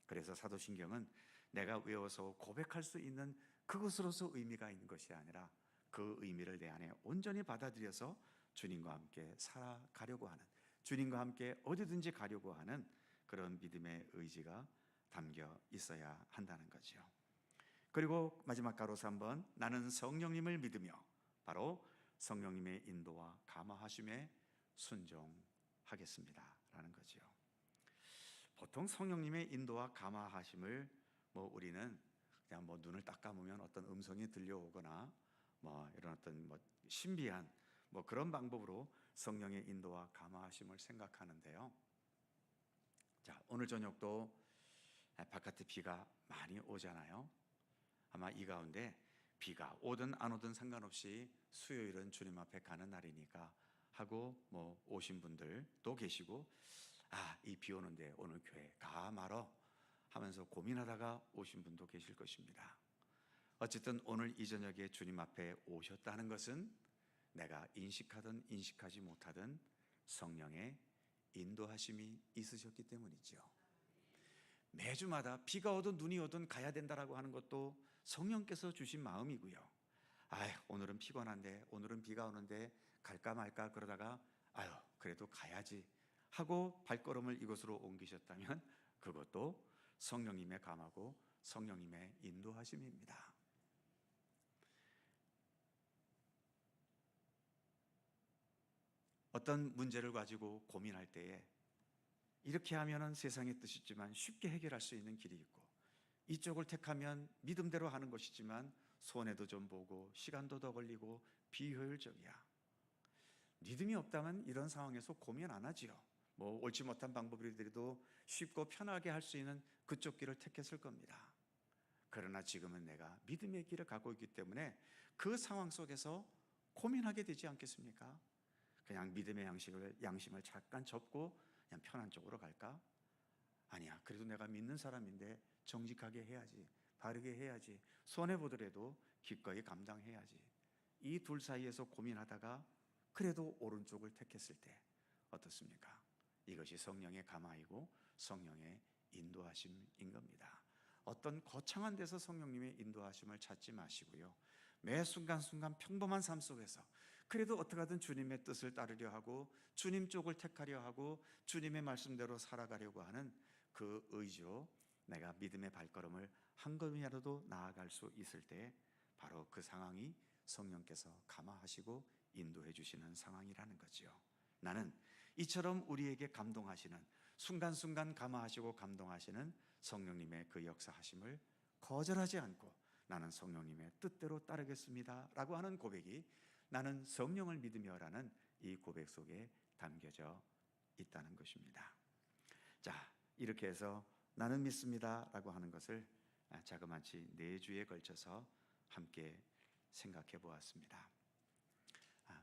S1: 그래서 사도신경은 내가 외워서 고백할 수 있는 그것으로서 의미가 있는 것이 아니라 그 의미를 내 안에 온전히 받아들여서 주님과 함께 살아가려고 하는, 주님과 함께 어디든지 가려고 하는 그런 믿음의 의지가 담겨 있어야 한다는 거죠. 그리고 마지막 가로 3번, 나는 성령님을 믿으며 바로 성령님의 인도와 감화하심에 순종하겠습니다 라는 거죠. 보통 성령님의 인도와 감화하심을 우리는 그냥 눈을 딱 감으면 어떤 음성이 들려오거나 이런 어떤 신비한 그런 방법으로 성령의 인도와 감화하심을 생각하는데요. 자, 오늘 저녁도 바깥에 비가 많이 오잖아요. 아마 이 가운데 비가 오든 안 오든 상관없이 수요일은 주님 앞에 가는 날이니까 하고 오신 분들도 계시고, 이 비 오는데 오늘 교회 가 말어 하면서 고민하다가 오신 분도 계실 것입니다. 어쨌든 오늘 이 저녁에 주님 앞에 오셨다는 것은 내가 인식하든 인식하지 못하든 성령의 인도하심이 있으셨기 때문이죠. 매주마다 비가 오든 눈이 오든 가야 된다라고 하는 것도 성령께서 주신 마음이고요. 오늘은 피곤한데, 오늘은 비가 오는데 갈까 말까 그러다가 그래도 가야지 하고 발걸음을 이곳으로 옮기셨다면 그것도 성령님의 감하고 성령님의 인도하심입니다. 어떤 문제를 가지고 고민할 때에 이렇게 하면은 세상의 뜻이지만 쉽게 해결할 수 있는 길이 있고, 이쪽을 택하면 믿음대로 하는 것이지만 손해도 좀 보고 시간도 더 걸리고 비효율적이야. 믿음이 없다면 이런 상황에서 고민 안 하지요. 옳지 못한 방법이라도 쉽고 편하게 할 수 있는 그쪽 길을 택했을 겁니다. 그러나 지금은 내가 믿음의 길을 가고 있기 때문에 그 상황 속에서 고민하게 되지 않겠습니까? 그냥 믿음의 양심을 잠깐 접고 그냥 편한 쪽으로 갈까? 아니야, 그래도 내가 믿는 사람인데 정직하게 해야지, 바르게 해야지, 손해보더라도 기꺼이 감당해야지. 이 둘 사이에서 고민하다가 그래도 오른쪽을 택했을 때 어떻습니까? 이것이 성령의 감화이고 성령의 인도하심인 겁니다. 어떤 거창한 데서 성령님의 인도하심을 찾지 마시고요, 매 순간순간 평범한 삶 속에서 그래도 어떻게든 주님의 뜻을 따르려 하고 주님 쪽을 택하려 하고 주님의 말씀대로 살아가려고 하는 그 의지로 내가 믿음의 발걸음을 한 걸음이라도 나아갈 수 있을 때 바로 그 상황이 성령께서 감화하시고 인도해 주시는 상황이라는 거죠. 나는 이처럼 우리에게 감동하시는, 순간순간 감화하시고 감동하시는 성령님의 그 역사하심을 거절하지 않고 나는 성령님의 뜻대로 따르겠습니다 라고 하는 고백이 나는 성령을 믿으며라는 이 고백 속에 담겨져 있다는 것입니다. 자, 이렇게 해서 나는 믿습니다 라고 하는 것을 자그마치 4주에 걸쳐서 함께 생각해 보았습니다.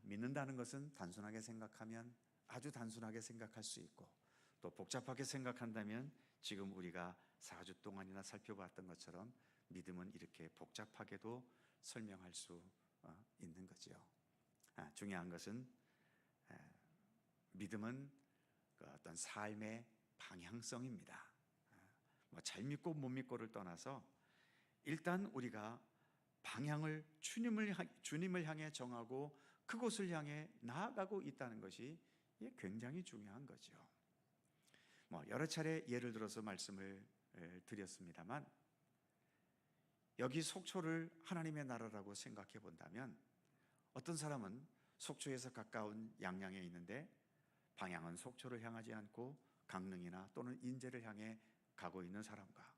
S1: 믿는다는 것은 단순하게 생각하면 아주 단순하게 생각할 수 있고, 또 복잡하게 생각한다면 지금 우리가 4주 동안이나 살펴봤던 것처럼 믿음은 이렇게 복잡하게도 설명할 수 있는 거죠. 중요한 것은 믿음은 그 어떤 삶의 방향성입니다. 잘 믿고 못 믿고를 떠나서 일단 우리가 방향을 주님을 향해 정하고 그곳을 향해 나아가고 있다는 것이 굉장히 중요한 거죠. 여러 차례 예를 들어서 말씀을 드렸습니다만, 여기 속초를 하나님의 나라라고 생각해 본다면 어떤 사람은 속초에서 가까운 양양에 있는데 방향은 속초를 향하지 않고 강릉이나 또는 인제를 향해 가고 있는 사람과,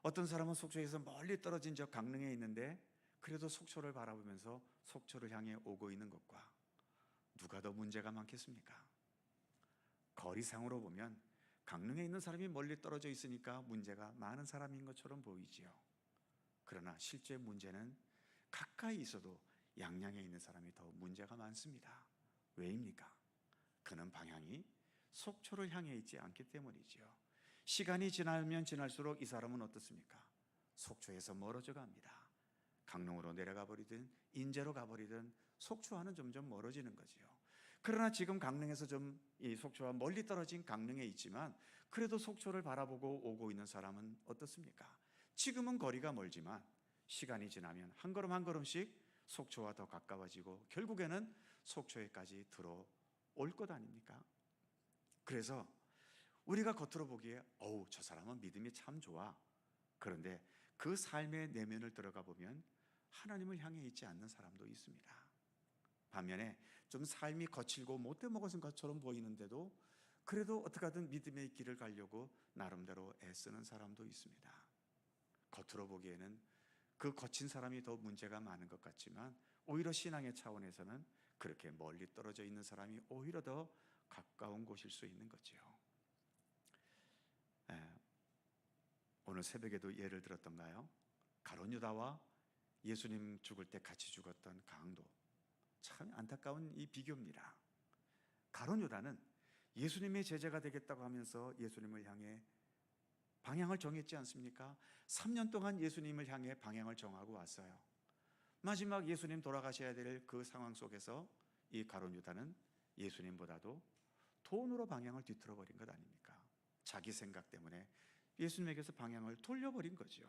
S1: 어떤 사람은 속초에서 멀리 떨어진 저 강릉에 있는데 그래도 속초를 바라보면서 속초를 향해 오고 있는 것과 누가 더 문제가 많겠습니까? 거리상으로 보면 강릉에 있는 사람이 멀리 떨어져 있으니까 문제가 많은 사람인 것처럼 보이지요. 그러나 실제 문제는 가까이 있어도 양양에 있는 사람이 더 문제가 많습니다. 왜입니까? 그는 방향이 속초를 향해 있지 않기 때문이지요. 시간이 지나면 지날수록 이 사람은 어떻습니까? 속초에서 멀어져 갑니다. 강릉으로 내려가 버리든 인제로 가버리든 속초와는 점점 멀어지는 거지요. 그러나 지금 강릉에서 좀 이 속초와 멀리 떨어진 강릉에 있지만 그래도 속초를 바라보고 오고 있는 사람은 어떻습니까? 지금은 거리가 멀지만 시간이 지나면 한 걸음 한 걸음씩 속초와 더 가까워지고 결국에는 속초에까지 들어올 것 아닙니까? 그래서 우리가 겉으로 보기에 어우, 저 사람은 믿음이 참 좋아. 그런데 그 삶의 내면을 들어가 보면 하나님을 향해 있지 않는 사람도 있습니다. 반면에 좀 삶이 거칠고 못돼 먹은 것처럼 보이는데도 그래도 어떻게 하든 믿음의 길을 가려고 나름대로 애쓰는 사람도 있습니다. 겉으로 보기에는 그 거친 사람이 더 문제가 많은 것 같지만 오히려 신앙의 차원에서는 그렇게 멀리 떨어져 있는 사람이 오히려 더 가까운 곳일 수 있는 거지요. 오늘 새벽에도 예를 들었던가요? 가룟 유다와 예수님 죽을 때 같이 죽었던 강도. 참 안타까운 이 비교입니다. 가룟 유다는 예수님의 제자가 되겠다고 하면서 예수님을 향해 방향을 정했지 않습니까? 3년 동안 예수님을 향해 방향을 정하고 왔어요. 마지막 예수님 돌아가셔야 될 그 상황 속에서 이 가룟 유다는 예수님보다도 돈으로 방향을 뒤틀어 버린 것 아닙니까? 자기 생각 때문에 예수님에게서 방향을 돌려버린 거죠.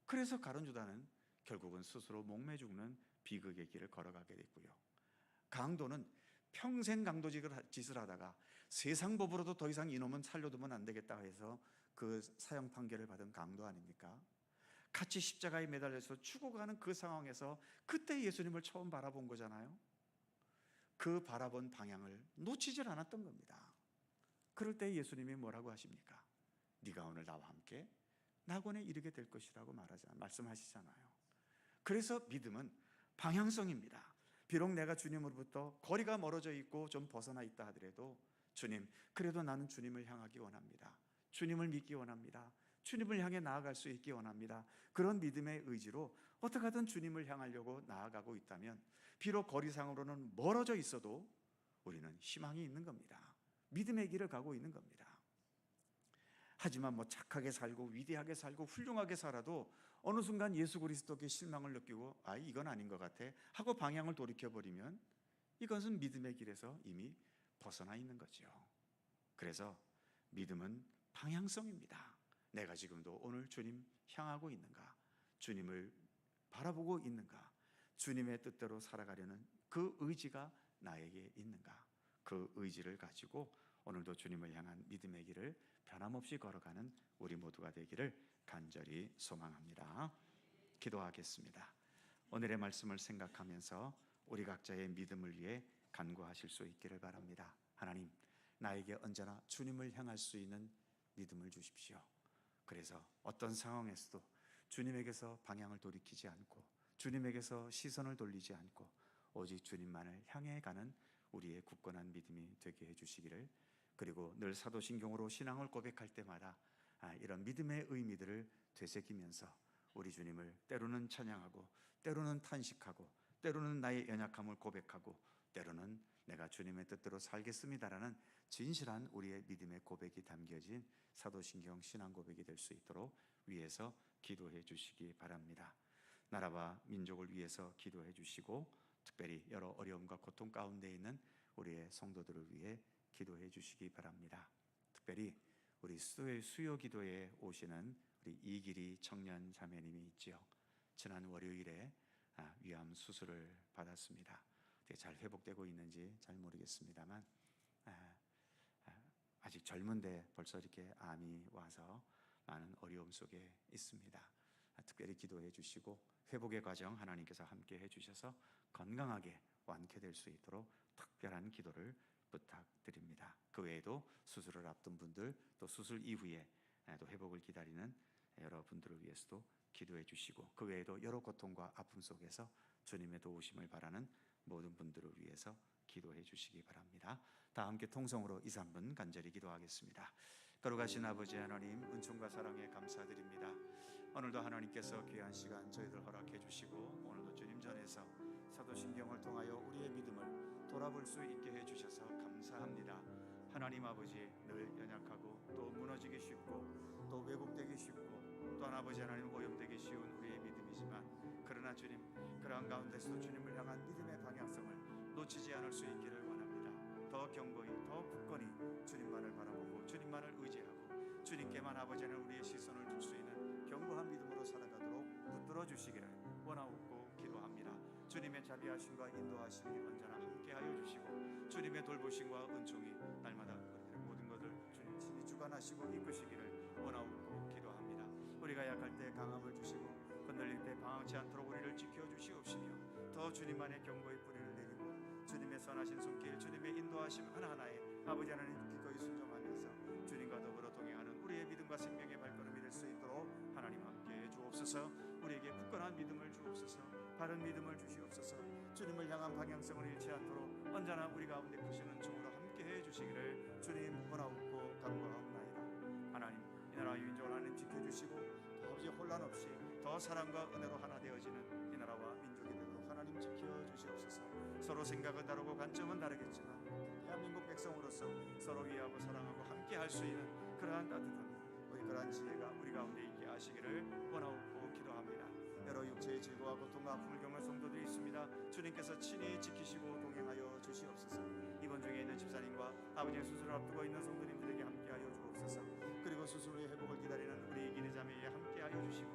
S1: 그래서 가룟 유다는 결국은 스스로 목매 죽는 비극의 길을 걸어가게 됐고요. 강도는 평생 강도짓을 하다가 세상 법으로도 더 이상 이놈은 살려두면 안 되겠다 해서 그 사형 판결을 받은 강도 아닙니까? 같이 십자가에 매달려서 죽어가는 그 상황에서 그때 예수님을 처음 바라본 거잖아요. 그 바라본 방향을 놓치질 않았던 겁니다. 그럴 때 예수님이 뭐라고 하십니까? 네가 오늘 나와 함께 낙원에 이르게 될 것이라고 말씀하시잖아요. 그래서 믿음은 방향성입니다. 비록 내가 주님으로부터 거리가 멀어져 있고 좀 벗어나 있다 하더라도 주님, 그래도 나는 주님을 향하기 원합니다. 주님을 믿기 원합니다. 주님을 향해 나아갈 수 있기 원합니다. 그런 믿음의 의지로 어떻게 하든 주님을 향하려고 나아가고 있다면 비록 거리상으로는 멀어져 있어도 우리는 희망이 있는 겁니다. 믿음의 길을 가고 있는 겁니다. 하지만 뭐 착하게 살고 위대하게 살고 훌륭하게 살아도 어느 순간 예수 그리스도께 실망을 느끼고 이건 아닌 것 같아 하고 방향을 돌이켜버리면 이것은 믿음의 길에서 이미 벗어나 있는 거죠. 그래서 믿음은 방향성입니다. 내가 지금도 오늘 주님 향하고 있는가? 주님을 바라보고 있는가? 주님의 뜻대로 살아가려는 그 의지가 나에게 있는가? 그 의지를 가지고 오늘도 주님을 향한 믿음의 길을 변함없이 걸어가는 우리 모두가 되기를 간절히 소망합니다. 기도하겠습니다. 오늘의 말씀을 생각하면서 우리 각자의 믿음을 위해 간구하실 수 있기를 바랍니다. 하나님, 나에게 언제나 주님을 향할 수 있는 믿음을 주십시오. 그래서 어떤 상황에서도 주님에게서 방향을 돌이키지 않고 주님에게서 시선을 돌리지 않고 오직 주님만을 향해 가는 우리의 굳건한 믿음이 되게 해주시기를, 그리고 늘 사도신경으로 신앙을 고백할 때마다 이런 믿음의 의미들을 되새기면서 우리 주님을 때로는 찬양하고 때로는 탄식하고 때로는 나의 연약함을 고백하고 때로는 내가 주님의 뜻대로 살겠습니다라는 진실한 우리의 믿음의 고백이 담겨진 사도신경 신앙 고백이 될 수 있도록 위해서 기도해 주시기 바랍니다. 나라와 민족을 위해서 기도해 주시고 특별히 여러 어려움과 고통 가운데 있는 우리의 성도들을 위해 기도해 주시기 바랍니다. 특별히 우리 수요 기도에 오시는 우리 이기리 청년 자매님이 있지요. 지난 월요일에 위암 수술을 받았습니다. 잘 회복되고 있는지 잘 모르겠습니다만 아직 젊은데 벌써 이렇게 암이 와서 많은 어려움 속에 있습니다. 특별히 기도해 주시고 회복의 과정 하나님께서 함께 해주셔서 건강하게 완쾌될 수 있도록 특별한 기도를 부탁드립니다. 그 외에도 수술을 앞둔 분들, 또 수술 이후에 또 회복을 기다리는 여러분들을 위해서도 기도해 주시고, 그 외에도 여러 고통과 아픔 속에서 주님의 도우심을 바라는 모든 분들을 위해서 기도해 주시기 바랍니다. 다 함께 통성으로 2, 3분 간절히 기도하겠습니다. 거룩하신 아버지 하나님, 은총과 사랑에 감사드립니다. 오늘도 하나님께서 귀한 시간 저희들 허락해 주시고 오늘도 주님 전에서 사도신경을 통하여 우리의 믿음을 돌아볼 수 있게 해주셔서 감사합니다. 하나님 아버지, 늘 연약하고 또 무너지기 쉽고 또 왜곡되기 쉽고 또한 아버지 하나님 오염되기 쉬운 우리의 믿음이지만 그러나 주님 그러한 가운데서도 주님을 향한 믿음의 방향성을 놓치지 않을 수 있기를 원합니다. 더 견고히 더 굳건히 주님만을 바라보고 주님만을 의지하고 주님께만 아버지 하나님 우리의 시선을 둘 수 있는 견고한 믿음으로 살아가도록 붙들어 주시기를 원하옵고 기도합니다. 주님의 자비하심과 인도하심이 언제나 함께하여 주시고 주님의 돌보심과 은총이 날마다 우리들의 모든 것을 주님 친히 주관하시고 이끄시기를 원하옵고 기도합니다. 우리가 약할 때 강함을 주시고 흔들릴 때 방황치 않도록 우리를 지켜주시옵시며 더 주님만의 견고히 뿌리를 내리고 주님의 선하신 손길 주님의 인도하심 하나하나에 아버지 하나님 기꺼이 순종하면서 주님과 더불어 동행하는 우리의 믿음과 생명의 발걸음이 될 수 있도록 하나님 함께해 주옵소서. 우리에게 굳건한 믿음을 주옵소서. 바른 믿음을 주시옵소서. 주님을 향한 방향성을 잃지 않도록 언제나 우리 가운데 크신 은총으로 함께해 주시기를 주님 원하옵고 간구하옵나이다. 하나님 이 나라 민족을 하나님 지켜주시고 더없이 혼란 없이 더 사랑과 은혜로 하나 되어지는 이 나라와 민족이 되도록 하나님 지켜주시옵소서. 서로 생각은 다르고 관점은 다르겠지만 대한민국 백성으로서 서로 위하고 사랑하고 함께 할 수 있는 그러한 따뜻함 우리 그러한 지혜가 우리 가운데 있게 하시기를 원하옵고 기도합니다. 여러 육체의 질고와 고통과 아픔을 겪는 성도들이 있습니다. 주님께서 친히 지키시고 동행하여 주시옵소서. 입원 중에 있는 집사님과 아버지의 수술을 앞두고 있는 성도님들에게 함께하여 주옵소서. 그리고 수술 후에 회복을 기다리는 우리 이기는 자매에 함께하여 주시고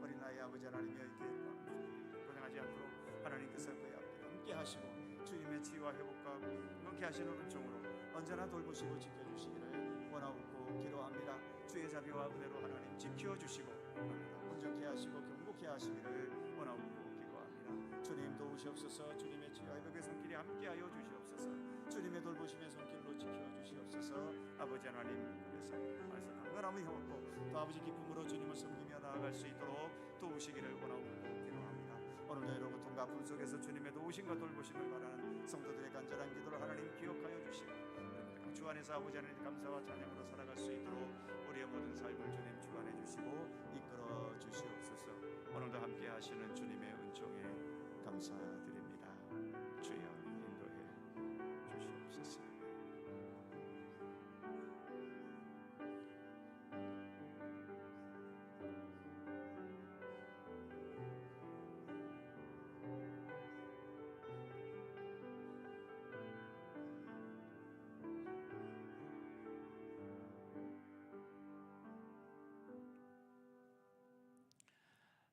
S1: 어린 나이의 아버지 하나님의 이렇게 고생하지 않도록 하나님께서 그의 앞에 함께하시고 주님의 치유와 회복과 끊게 하시는 은총으로 언제나 돌보시고 지켜주시기를 원하옵고 기도합니다. 주의 자비와 은혜로 하나님 지켜주시고 온전케 하시고 경고케 하시기를 원하옵고 기도합니다. 주님 도우시옵소서. 주님의 치유와 회복의 손길이 함께하여 주시옵소서. 주님의 돌보심의 손길로 지켜주시옵소서. 아버지 하나님 그래서 말씀 강건함을 힘없고 또 아버지 기쁨으로 주님을 섬기며 나아갈 수 있도록 도우시기를 원하옵고 기도합니다. 오늘도 여러 고통과 아픔 속에서 주님의 도우심과 돌보심을 바라는 성도들의 간절한 기도를 하나님 기억하여 주시고 주 안에서 아버지 하나님 감사와 찬양으로 살아갈 수 있도록 우리의 모든 삶을 주님 주관해 주시고 이끌어 주시옵소서. 오늘도 함께 하시는 주님의 은총에 감사드립니다. 주여 인도해 주시옵소서.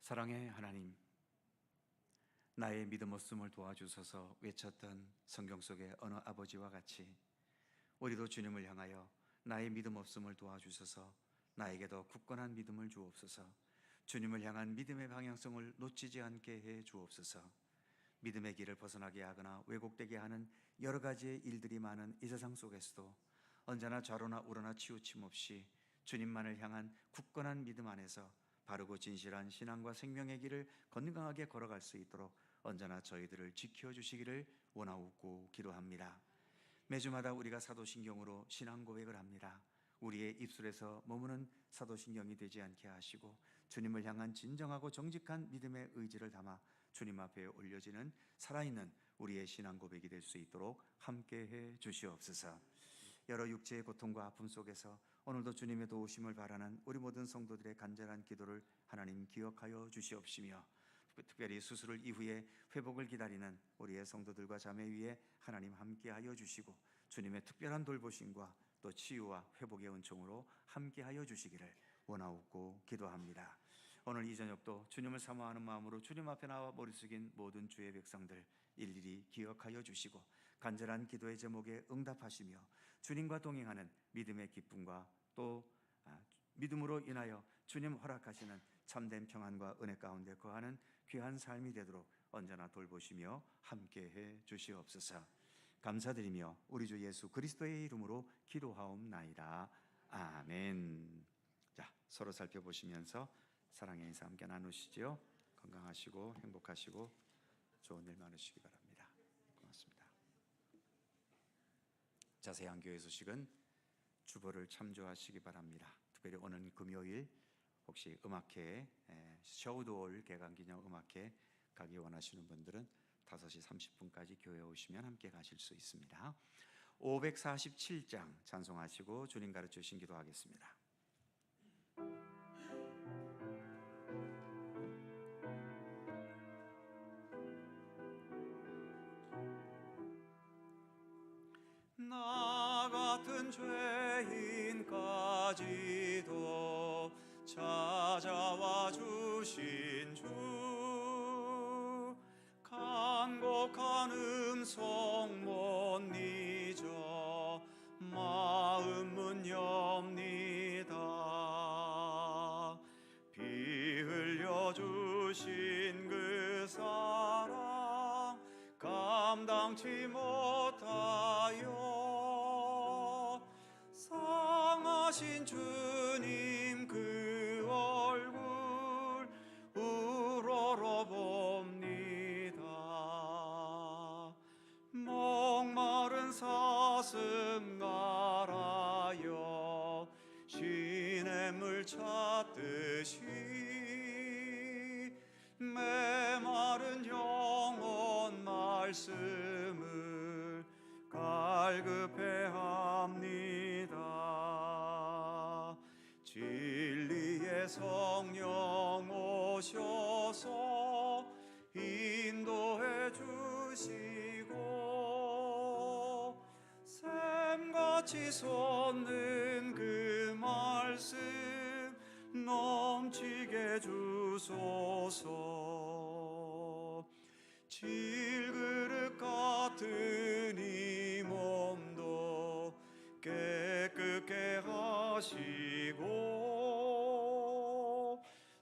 S1: 사랑의 하나님, 나의 믿음 없음을 도와주소서 외쳤던 성경 속의 어느 아버지와 같이 우리도 주님을 향하여 나의 믿음 없음을 도와주소서. 나에게도 굳건한 믿음을 주옵소서. 주님을 향한 믿음의 방향성을 놓치지 않게 해 주옵소서. 믿음의 길을 벗어나게 하거나 왜곡되게 하는 여러 가지의 일들이 많은 이 세상 속에서도 언제나 좌로나 우로나 치우침 없이 주님만을 향한 굳건한 믿음 안에서 바르고 진실한 신앙과 생명의 길을 건강하게 걸어갈 수 있도록 언제나 저희들을 지켜주시기를 원하옵고 기도합니다. 매주마다 우리가 사도신경으로 신앙 고백을 합니다. 우리의 입술에서 머무는 사도신경이 되지 않게 하시고 주님을 향한 진정하고 정직한 믿음의 의지를 담아 주님 앞에 올려지는 살아있는 우리의 신앙 고백이 될 수 있도록 함께해 주시옵소서. 여러 육체의 고통과 아픔 속에서 오늘도 주님의 도우심을 바라는 우리 모든 성도들의 간절한 기도를 하나님 기억하여 주시옵시며 특별히 수술 이후에 회복을 기다리는 우리의 성도들과 자매 위에 하나님 함께하여 주시고 주님의 특별한 돌보심과 또 치유와 회복의 은총으로 함께하여 주시기를 원하옵고 기도합니다. 오늘 이 저녁도 주님을 사모하는 마음으로 주님 앞에 나와 머리 숙인 모든 주의 백성들 일일이 기억하여 주시고 간절한 기도의 제목에 응답하시며 주님과 동행하는 믿음의 기쁨과 또 믿음으로 인하여 주님 허락하시는 참된 평안과 은혜 가운데 거하는 귀한 삶이 되도록 언제나 돌보시며 함께해 주시옵소서. 감사드리며 우리 주 예수 그리스도의 이름으로 기도하옵나이다. 아멘. 자, 서로 살펴보시면서 사랑의 인사 함께 나누시죠. 건강하시고 행복하시고 좋은 일 많으시기 바랍니다. 고맙습니다. 자세한 교회 소식은 주보를 참조하시기 바랍니다. 특별히 오늘 금요일 혹시 음악회 셔우드올 개강기념 음악회 가기 원하시는 분들은 5시 30분까지 교회에 오시면 함께 가실 수 있습니다. 547장 찬송하시고 주님 가르쳐 주신 기도하겠습니다. 주 간곡한 음성 못 잊어 마음은 엽니다. 피 흘려 주신 그 사랑 감당치 못하여 상하신 주님 그 얼굴 우러러봅니다. 목마른 사슴 갈아여 시냇물 찾듯이 메마른 영혼 말씀을 갈급해합니다. 진리의 성령 오셔서 인도해 주시고 샘같이 솟는 그 말씀 넘치게 주소서. 질그릇 같은 이 몸도 깨끗게 하시고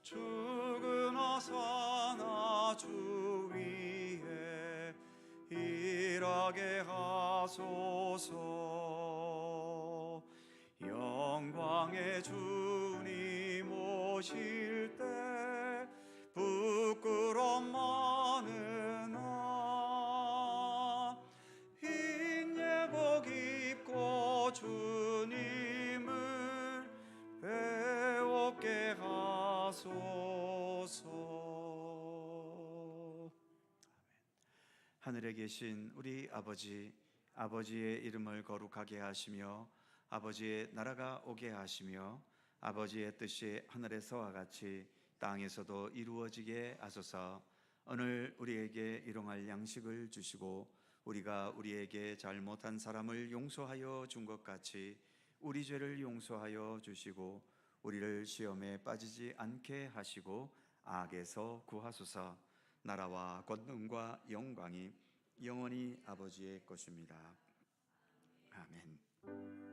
S1: 죽으나 사나 주 위에 일하게 하소서. 영광의 주님 오실 때 부끄럼 많으나 흰 예복 입고 주님을 배웠게 하소서. 하늘에 계신 우리 아버지의 이름을 거룩하게 하시며 아버지의 나라가 오게 하시며 아버지의 뜻이 하늘에서와 같이 땅에서도 이루어지게 하소서. 오늘 우리에게 일용할 양식을 주시고 우리가 우리에게 잘못한 사람을 용서하여 준 것 같이 우리 죄를 용서하여 주시고 우리를 시험에 빠지지 않게 하시고 악에서 구하소서. 나라와 권능과 영광이 영원히 아버지의 것입니다. 아멘.